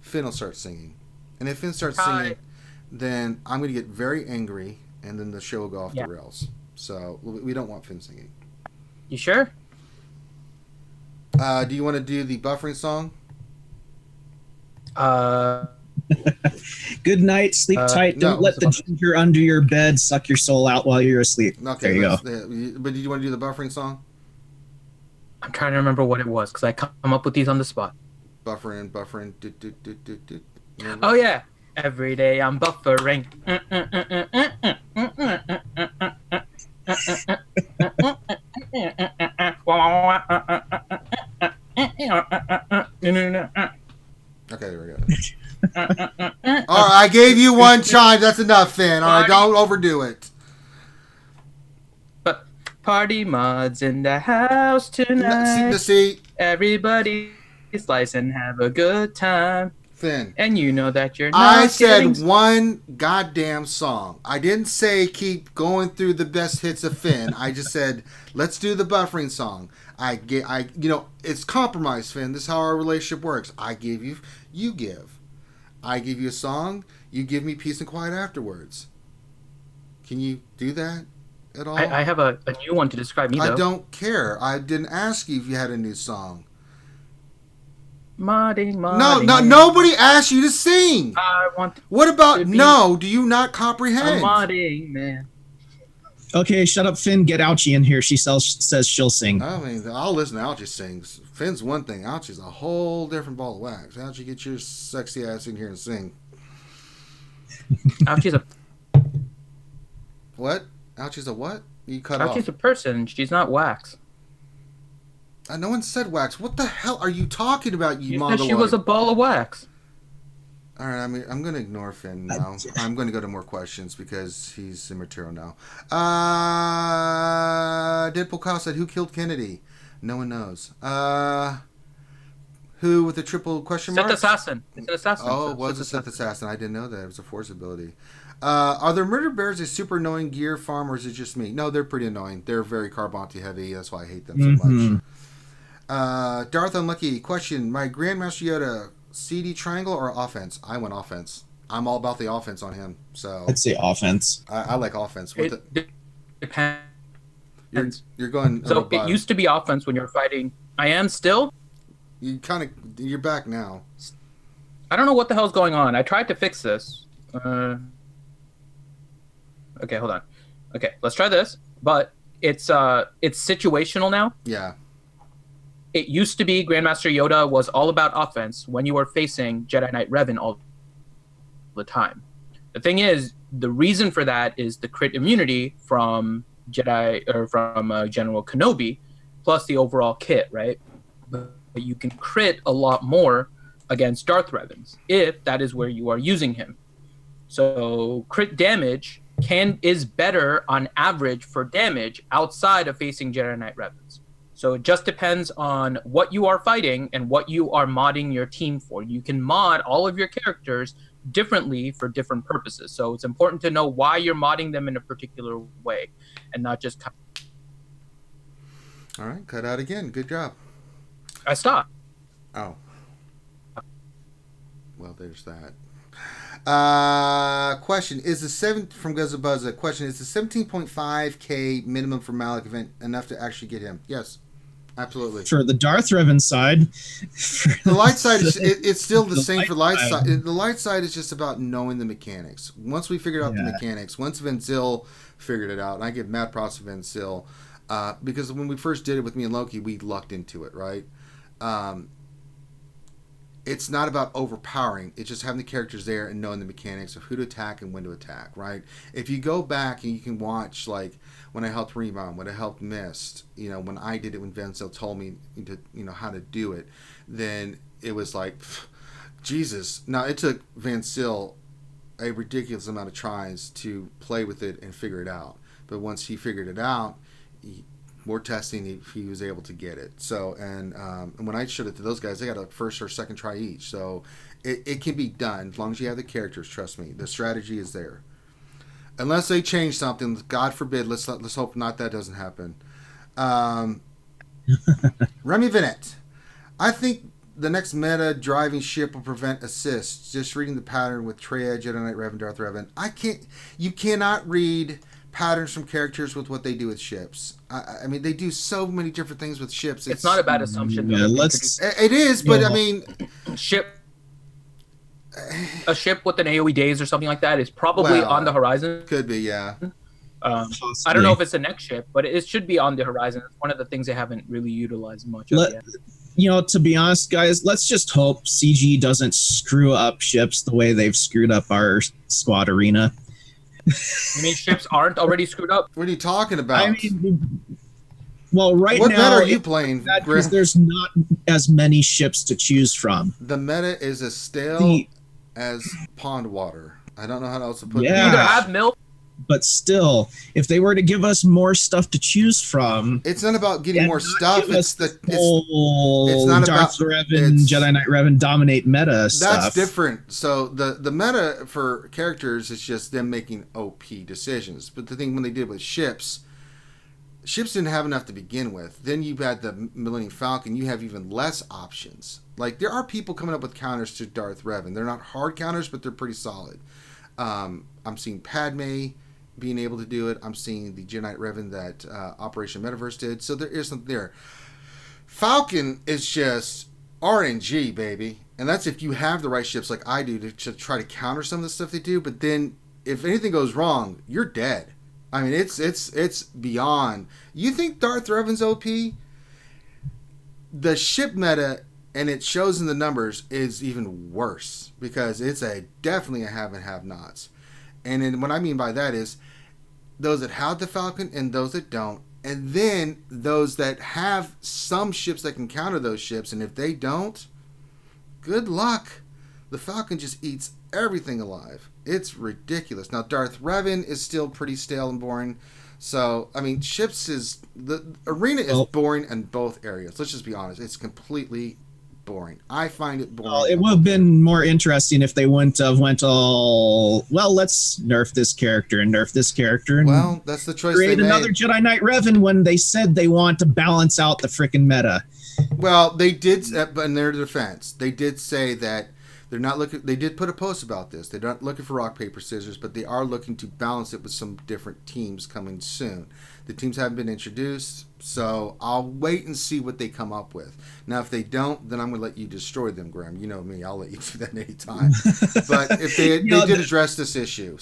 Speaker 1: Finn will start singing. And if Finn starts singing, then I'm going to get very angry and then the show will go off the rails. So we don't want Finn singing.
Speaker 4: You sure?
Speaker 1: Do you want to do the buffering song?
Speaker 2: Good night. Sleep tight. Don't let the ginger under your bed suck your soul out while you're asleep.
Speaker 1: Okay,
Speaker 2: there you go.
Speaker 1: But do you want to do the buffering song?
Speaker 4: I'm trying to remember what it was because I come up with these on the spot.
Speaker 1: Buffering.
Speaker 4: Oh yeah. Every day I'm buffering.
Speaker 1: Okay, there we go. All right, I gave you one chime. That's enough, Finn. All right, don't overdo it.
Speaker 4: But party mods in the house tonight.
Speaker 1: See.
Speaker 4: Everybody slice and have a good time.
Speaker 1: Finn.
Speaker 4: And you know that you're not
Speaker 1: I said one goddamn song. I didn't say keep going through the best hits of Finn. I just said let's do the buffering song. It's compromise, Finn. This is how our relationship works. I give you, you give. I give you a song, you give me peace and quiet afterwards. Can you do that at all?
Speaker 4: I have a new one to describe me, though.
Speaker 1: I don't care. I didn't ask you if you had a new song.
Speaker 4: Modding.
Speaker 1: No, nobody asked you to sing.
Speaker 4: I want.
Speaker 1: What about no? Do you not comprehend?
Speaker 4: A modding man.
Speaker 2: Okay, shut up, Finn. Get Ouchie in here. She says she'll sing.
Speaker 1: I mean, I'll listen to Ouchie sings. Finn's one thing. Ouchie's a whole different ball of wax. Ouchie, get your sexy ass in here and sing.
Speaker 4: Ouchie's a...
Speaker 1: What? Ouchie's a what? You cut off.
Speaker 4: Ouchie's a person. She's not wax.
Speaker 1: No one said wax. What the hell are you talking about, you mongoloid?
Speaker 4: She was a ball of wax.
Speaker 1: All right, I'm going to ignore Finn now. I'm going to go to more questions because he's immaterial now. Deadpool Kyle said, who killed Kennedy? No one knows. Who with a triple question mark?
Speaker 4: Sith Assassin. It's an assassin.
Speaker 1: Oh, it was a Sith Assassin. I didn't know that. It was a Force ability. Are the murder bears a super annoying gear farm, or is it just me? No, they're pretty annoying. They're very Carbonti heavy. That's why I hate them so much. Darth Unlucky, question. My Grandmaster Yoda... CD triangle or offense? I went offense. I'm all about the offense on him. So
Speaker 2: I'd say offense.
Speaker 1: I like offense.
Speaker 4: It depends.
Speaker 1: You're going.
Speaker 4: So it used to be offense when you were fighting. I am still.
Speaker 1: You're back now.
Speaker 4: I don't know what the hell's going on. I tried to fix this. Okay, hold on. Okay, let's try this. But it's situational now.
Speaker 1: Yeah.
Speaker 4: It used to be Grandmaster Yoda was all about offense when you were facing Jedi Knight Revan all the time. The thing is, the reason for that is the crit immunity from General Kenobi, plus the overall kit, right? But you can crit a lot more against Darth Revans if that is where you are using him. So crit damage is better on average for damage outside of facing Jedi Knight Revans. So it just depends on what you are fighting and what you are modding your team for. You can mod all of your characters differently for different purposes. So it's important to know why you're modding them in a particular way and not just...
Speaker 1: All right, cut out again. Good job.
Speaker 4: I stopped.
Speaker 1: Oh. Well, there's that. Question is the from Guzabuzza. Question is the 17.5K minimum for Malik event enough to actually get him? Yes. Absolutely.
Speaker 2: For the Darth Revan side,
Speaker 1: the light side is it's still the same for light side. The light side is just about knowing the mechanics. Once we figured out the mechanics, once Vincil figured it out, and I give mad props to Vincil, because when we first did it with me and Loki, we lucked into it, right? It's not about overpowering. It's just having the characters there and knowing the mechanics of who to attack and when to attack, right? If you go back and you can watch, like, when I helped Rebound, when I helped Mist, when I did it, when Vincil told me to, how to do it, then it was like, Jesus. Now, it took Vincil a ridiculous amount of tries to play with it and figure it out. But once he figured it out, more testing, if he was able to get it. So, and when I showed it to those guys, they got a first or second try each. So it can be done as long as you have the characters. Trust me, the strategy is there. Unless they change something, God forbid. Let's hope not that doesn't happen. Remy Vinette, I think the next meta driving ship will prevent assists. Just reading the pattern with Traya, Jedi Knight Revan, Darth Revan. You cannot read patterns from characters with what they do with ships. I mean, they do so many different things with ships.
Speaker 4: It's not a bad assumption.
Speaker 2: Yeah,
Speaker 1: it is, but I mean,
Speaker 4: a ship with an AoE days or something like that is probably on the horizon.
Speaker 1: Could be, yeah.
Speaker 4: I don't know if it's the next ship, but it should be on the horizon. It's one of the things they haven't really utilized much of yet.
Speaker 2: You know, to be honest, guys, let's just hope CG doesn't screw up ships the way they've screwed up our squad arena.
Speaker 4: You mean ships aren't already screwed up?
Speaker 1: What are you talking about?
Speaker 2: I mean, well, right
Speaker 1: what
Speaker 2: now,
Speaker 1: meta are you playing?
Speaker 2: Because there's not as many ships to choose from.
Speaker 1: The meta is as stale as pond water. I don't know how else to put it.
Speaker 4: You either have milk.
Speaker 2: But still, if they were to give us more stuff to choose from,
Speaker 1: it's not about getting more stuff. It's not
Speaker 2: Darth Revan, Jedi Knight Revan dominate meta stuff.
Speaker 1: That's different. So the meta for characters is just them making OP decisions. But the thing when they did with ships didn't have enough to begin with. Then you had the Millennium Falcon. You have even less options. Like there are people coming up with counters to Darth Revan. They're not hard counters, but they're pretty solid. I'm seeing Padme being able to do it. I'm seeing the Jedi Knight Revan that Operation Metaverse did. So there is something there. Falcon is just RNG, baby. And that's if you have the right ships like I do to try to counter some of the stuff they do. But then if anything goes wrong, you're dead. I mean, it's beyond. You think Darth Revan's OP? The ship meta, and it shows in the numbers, is even worse. Because it's definitely a have and have-nots. And then what I mean by that is those that have the Falcon and those that don't. And then those that have some ships that can counter those ships. And if they don't, good luck. The Falcon just eats everything alive. It's ridiculous. Now, Darth Revan is still pretty stale and boring. So, I mean, the arena is boring in both areas. Let's just be honest. It's completely boring. I find it boring.
Speaker 2: Well, it would have been more interesting if they went all, let's nerf this character and nerf this character. And
Speaker 1: that's the choice
Speaker 2: they made. Create
Speaker 1: another
Speaker 2: Jedi Knight Revan when they said they want to balance out the freaking meta.
Speaker 1: Well, they did, but in their defense, they did say that they're not looking. They did put a post about this. They're not looking for rock, paper, scissors, but they are looking to balance it with some different teams coming soon. The teams haven't been introduced, so I'll wait and see what they come up with. Now, if they don't, then I'm going to let you destroy them, Graham. You know me. I'll let you do that anytime. But if they did address this issue.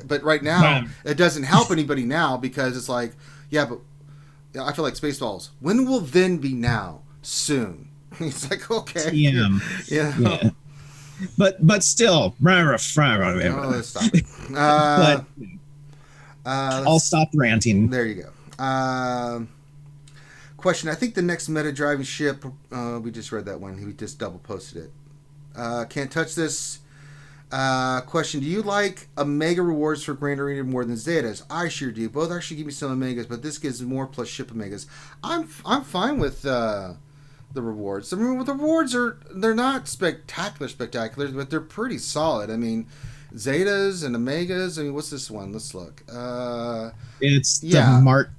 Speaker 1: But right now, it doesn't help anybody now because it's like, yeah, but I feel like Spaceballs. When will then be now? Soon. It's like, okay.
Speaker 2: Yeah. But still,
Speaker 1: stop it.
Speaker 2: I'll stop ranting.
Speaker 1: There you go. Question. I think the next meta driving ship, we just read that one. We just double posted it. Can't touch this. Question. Do you like Omega rewards for Grand Arena more than Zetas? I sure do. Both actually give me some Omegas, but this gives more plus ship Omegas. I'm fine with the rewards. The rewards they're not spectacular, but they're pretty solid. I mean, Zetas and Omegas. I mean, what's this one? Let's look.
Speaker 2: It's the Mark.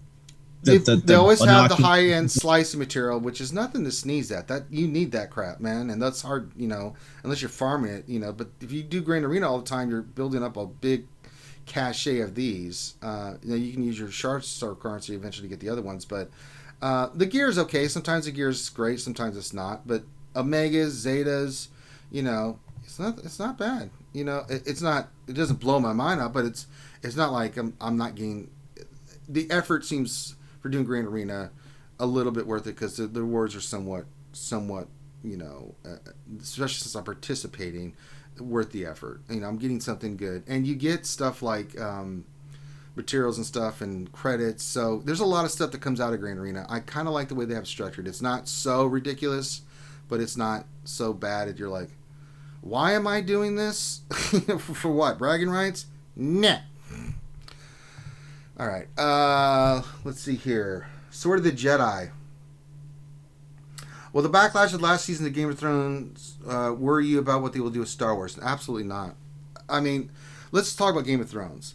Speaker 1: They always have the high-end slicing material, which is nothing to sneeze at. That you need that crap, man, and that's hard, unless you're farming it, But if you do Grand Arena all the time, you're building up a big cache of these. You can use your Shard Star currency eventually to get the other ones, but the gear is okay. Sometimes the gear is great, sometimes it's not. But Omegas, Zetas, it's not bad. It's not. It doesn't blow my mind up, but it's not like I'm not getting. The effort seems for doing Grand Arena a little bit worth it because the rewards are somewhat, especially since I'm participating, worth the effort. I'm getting something good, and you get stuff like materials and stuff and credits. So there's a lot of stuff that comes out of Grand Arena. I kind of like the way they have it structured. It's not so ridiculous, but it's not so bad that you're like, why am I doing this? For what? Bragging rights? Nah. All right. Let's see here. Sword of the Jedi. Well, the backlash of last season of Game of Thrones, worry you about what they will do with Star Wars? Absolutely not. I mean, let's talk about Game of Thrones.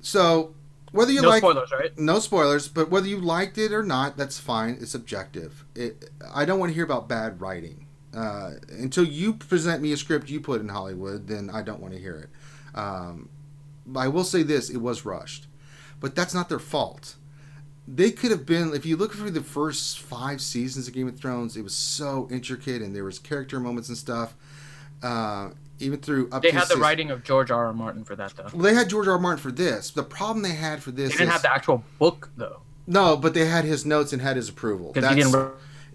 Speaker 1: So, whether you
Speaker 4: no spoilers, right?
Speaker 1: No spoilers, but whether you liked it or not, that's fine. It's subjective. I don't want to hear about bad writing. Until you present me a script you put in Hollywood, then I don't want to hear it. I will say this, it was rushed. But that's not their fault. They could have been, if you look through the first 5 seasons of Game of Thrones, it was so intricate and there was character moments and stuff. Even through
Speaker 4: they had the writing of George R.R. Martin for that, though.
Speaker 1: Well, they had George R.R. Martin for this. The problem they had for this
Speaker 4: They didn't have the actual book, though.
Speaker 1: No, but they had his notes and had his approval.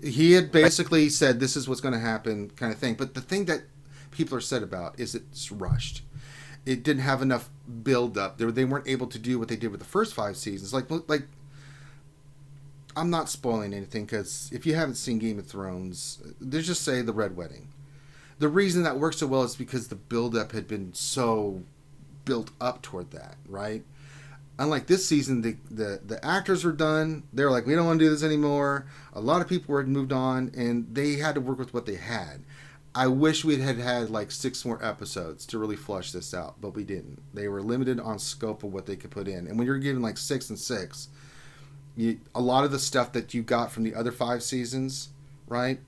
Speaker 1: He had basically said, this is what's going to happen, kind of thing. But the thing that people are upset about is it's rushed. It didn't have enough build-up. They weren't able to do what they did with the first 5 seasons. Like I'm not spoiling anything, because if you haven't seen Game of Thrones, let's just say the Red Wedding. The reason that works so well is because the build-up had been so built up toward that, right? Unlike this season, the actors were done. They were like, we don't want to do this anymore. A lot of people had moved on, and they had to work with what they had. I wish we had like 6 more episodes to really flush this out, but we didn't. They were limited on scope of what they could put in. And when you're given like 6 and 6, a lot of the stuff that you got from the other 5 seasons, right,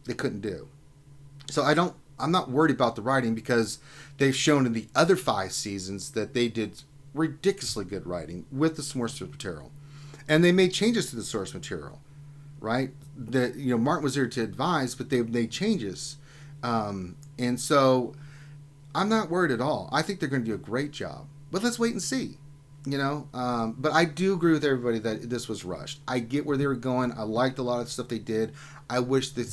Speaker 1: they couldn't do. So I'm not worried about the writing, because they've shown in the other 5 seasons that they did ridiculously good writing with the source material. And they made changes to the source material, right? Martin was there to advise, but they made changes. And so I'm not worried at all. I think they're going to do a great job. But let's wait and see. But I do agree with everybody that this was rushed. I get where they were going. I liked a lot of the stuff they did. I wish the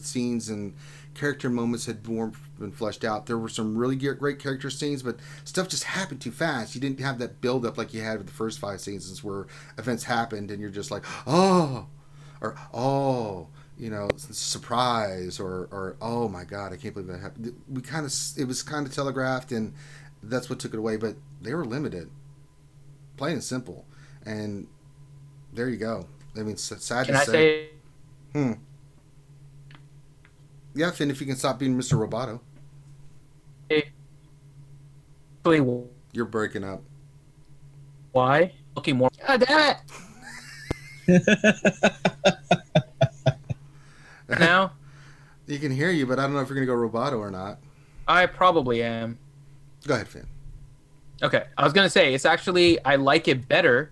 Speaker 1: scenes and character moments had been fleshed out. There were some really great character scenes, but stuff just happened too fast. You didn't have that build up like you had with the first 5 seasons, where events happened and you're just like, oh, or oh, surprise, or oh my god, I can't believe that happened. It was kind of telegraphed, and that's what took it away. But they were limited, plain and simple. And there you go. I mean, sad to say. Yeah, Finn, if you can stop being Mr. Roboto. You're breaking up.
Speaker 4: Why? Looking more. God damn it! Now?
Speaker 1: You can hear you, but I don't know if you're going to go Roboto or not.
Speaker 4: I probably am.
Speaker 1: Go ahead, Finn.
Speaker 4: Okay, I was going to say, it's actually, I like it better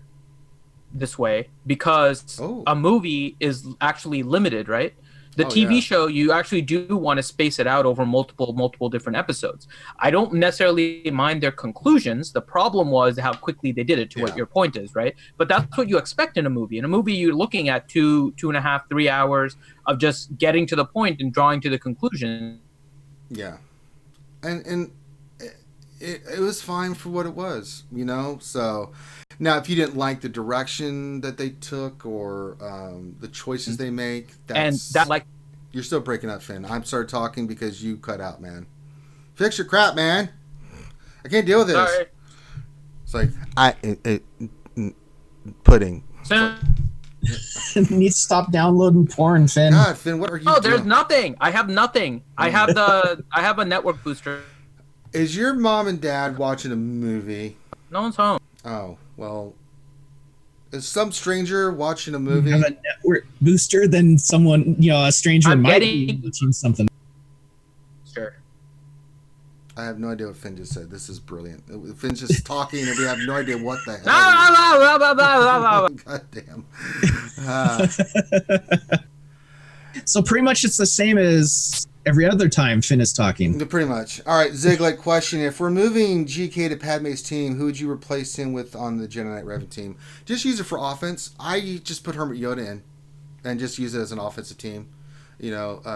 Speaker 4: this way, because a movie is actually limited, right? The TV show, you actually do want to space it out over multiple different episodes. I don't necessarily mind their conclusions. The problem was how quickly they did it, to what your point is, right? But that's what you expect in a movie. In a movie, you're looking at 2.5, 3 hours of just getting to the point and drawing to the conclusion.
Speaker 1: Yeah. And it was fine for what it was, So now, if you didn't like the direction that they took, or the choices they make, you're still breaking up, Finn. I'm sorry talking because you cut out, man. Fix your crap, man. I can't deal with this.
Speaker 4: Sorry.
Speaker 1: It's like pudding.
Speaker 2: You need to stop downloading porn, Finn.
Speaker 1: God, Finn, what are you doing?
Speaker 4: There's nothing. I have nothing. I have a network booster.
Speaker 1: Is your mom and dad watching a movie?
Speaker 4: No one's home.
Speaker 1: Oh, well, is some stranger watching a movie?
Speaker 2: You have a network booster, then someone, a stranger might be watching something.
Speaker 4: Sure.
Speaker 1: I have no idea what Finn just said. This is brilliant. Finn's just talking, and we have no idea what the hell. God damn.
Speaker 2: So pretty much it's the same as every other time Finn is talking.
Speaker 1: Pretty much. All right, Ziglet question. If we're moving GK to Padme's team, who would you replace him with on the Jedi Knight Revan team? Just use it for offense. I just put Hermit Yoda in and just use it as an offensive team.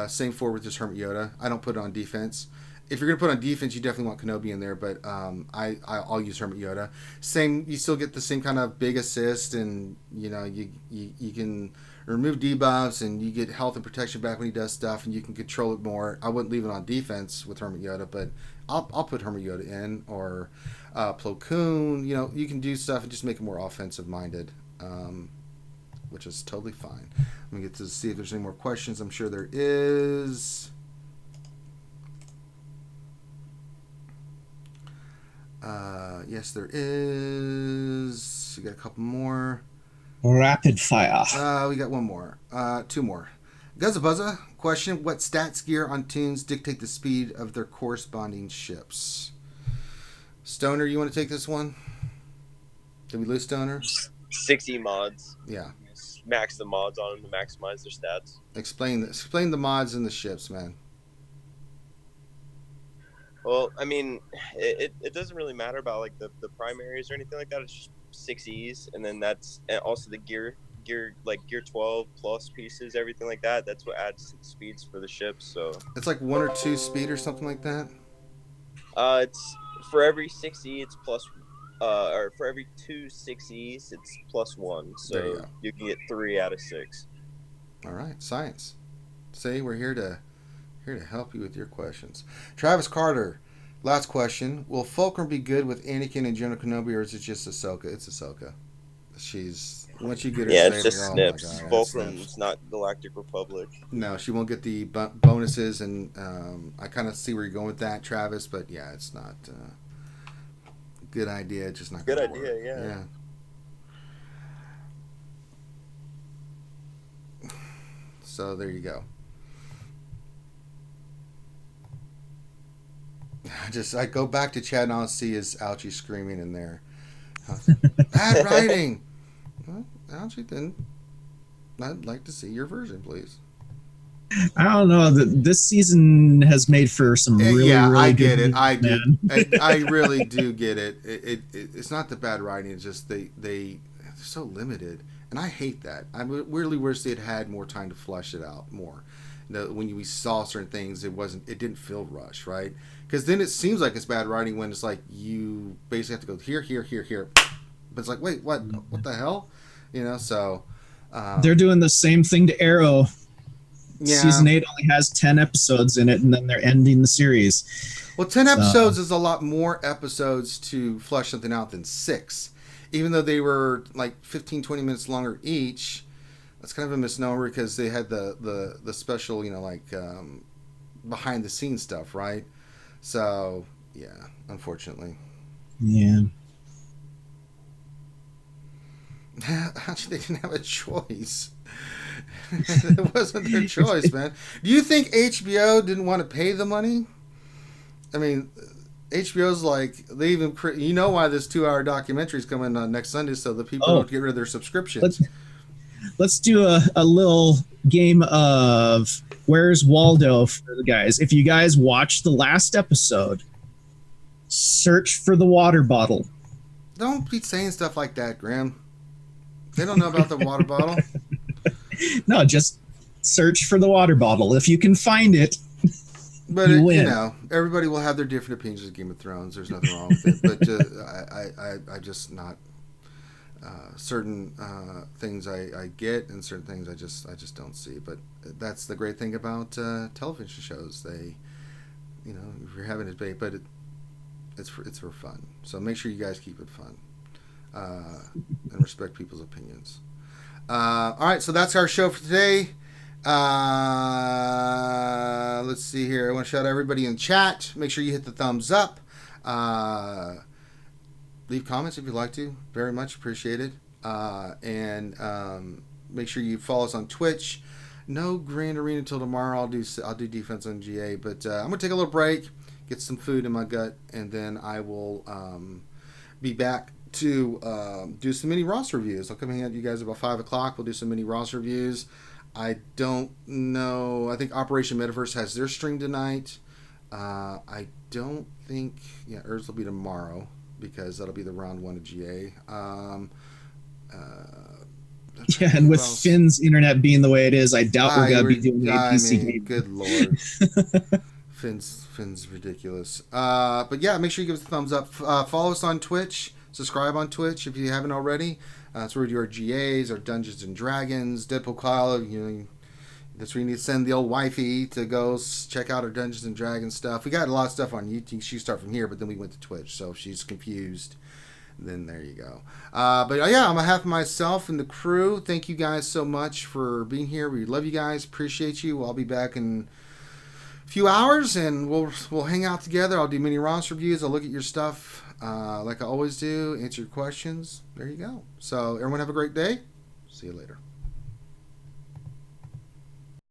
Speaker 1: Same forward with just Hermit Yoda. I don't put it on defense. If you're going to put on defense, you definitely want Kenobi in there, but I'll use Hermit Yoda. Same, you still get the same kind of big assist, and you can remove debuffs, and you get health and protection back when he does stuff, and you can control it more. I wouldn't leave it on defense with Hermit Yoda, but I'll put Hermit Yoda in, or Plo Koon. You can do stuff and just make it more offensive minded, which is totally fine. Let me get to see if there's any more questions. I'm sure there is. Yes, there is. We got a couple more.
Speaker 2: Rapid fire.
Speaker 1: We got one more. 2 more. Guzzabuzza question: what stats gear on tunes dictate the speed of their corresponding ships? Stoner, you want to take this one? Did we lose Stoner?
Speaker 3: 60 mods.
Speaker 1: Yeah.
Speaker 3: Max the mods on them to maximize their stats.
Speaker 1: Explain the mods in the ships, man.
Speaker 3: Well, I mean, it doesn't really matter about like the primaries or anything like that. It's just 6Es, and then that's also the gear like gear 12 plus pieces, everything like that. That's what adds to the speeds for the ships. So
Speaker 1: it's like 1 or 2 speed or something like that.
Speaker 3: It's for every 6E, it's plus, or for every 2 6Es, it's +1. So you can get 3 out of 6.
Speaker 1: All right, science. Say we're here to help you with your questions. Travis Carter, last question: will Fulcrum be good with Anakin and General Kenobi, or is it just Ahsoka? It's Ahsoka. She's once you get her.
Speaker 3: Yeah, it's just Snips. Fulcrum's not Galactic Republic.
Speaker 1: No, she won't get the bonuses, and I kind of see where you're going with that, Travis. But yeah, it's not a good idea. It's just not
Speaker 3: good
Speaker 1: idea.
Speaker 3: Work. Yeah.
Speaker 1: So there you go. I go back to chat and all I see is Alchie screaming in there. Bad writing. Well, Alchie, then I'd like to see your version, please.
Speaker 2: I don't know. This season has made for some really
Speaker 1: I
Speaker 2: get
Speaker 1: it.
Speaker 2: Movies,
Speaker 1: I do. I really do get it. It's not the bad writing. It's just they're so limited, and I hate that. I really wish they'd had more time to flesh it out more. When we saw certain things, it didn't feel rushed, right? Because then it seems like it's bad writing when it's like you basically have to go here, here, here, here, but it's like, wait, what the hell? So
Speaker 2: they're doing the same thing to Arrow. Yeah. Season 8 only has 10 episodes in it, and then they're ending the series.
Speaker 1: Well, 10 episodes is a lot more episodes to flesh something out than 6. Even though they were like 15, 20 minutes longer each, that's kind of a misnomer because they had the special, behind the scenes stuff, right? So, yeah, unfortunately.
Speaker 2: Yeah.
Speaker 1: Actually, they didn't have a choice. It wasn't their choice, man. Do you think HBO didn't want to pay the money? I mean, HBO's like, they even, why this 2-hour documentary is coming on next Sunday, so the people don't get rid of their subscriptions.
Speaker 2: Let's do a little game of Where's Waldo for the guys. If you guys watched the last episode, search for the water bottle.
Speaker 1: Don't be saying stuff like that, Graham. They don't know about the water bottle.
Speaker 2: No, just search for the water bottle. If you can find it,
Speaker 1: but
Speaker 2: you win.
Speaker 1: Everybody will have their different opinions of Game of Thrones. There's nothing wrong with it. But I just not certain things I get, and certain things I just don't see. But that's the great thing about television shows. They, if you're having a debate, but it's for fun. So make sure you guys keep it fun and respect people's opinions. All right, so that's our show for today. Let's see here. I want to shout out everybody in chat. Make sure you hit the thumbs up. Leave comments if you'd like to. Very much appreciated. And make sure you follow us on Twitch. No Grand Arena until tomorrow. I'll do defense on GA, but I'm gonna take a little break, get some food in my gut, and then I will be back to do some mini roster reviews. I'll come hang out with you guys about 5 o'clock. We'll do some mini roster reviews. I don't know. I think Operation Metaverse has their stream tonight. I don't think Urs will be tomorrow because that'll be the round 1 of GA.
Speaker 2: And with Finn's internet being the way it is, I doubt we're gonna be doing the APC game.
Speaker 1: Good lord. Finn's ridiculous. But yeah, make sure you give us a thumbs up. Follow us on Twitch. Subscribe on Twitch if you haven't already. That's where we do our GAs, our Dungeons and Dragons, Deadpool Kyle. That's where you need to send the old wifey to go check out our Dungeons and Dragons stuff. We got a lot of stuff on YouTube. She started from here, but then we went to Twitch. So if she's confused, then there you go. But yeah, on behalf of myself and the crew, thank you guys so much for being here. We love you guys. Appreciate you. I'll be back in few hours and we'll hang out together. I'll do mini roster reviews. I'll look at your stuff like I always do, answer your questions. There you go. So everyone have a great day. See you later.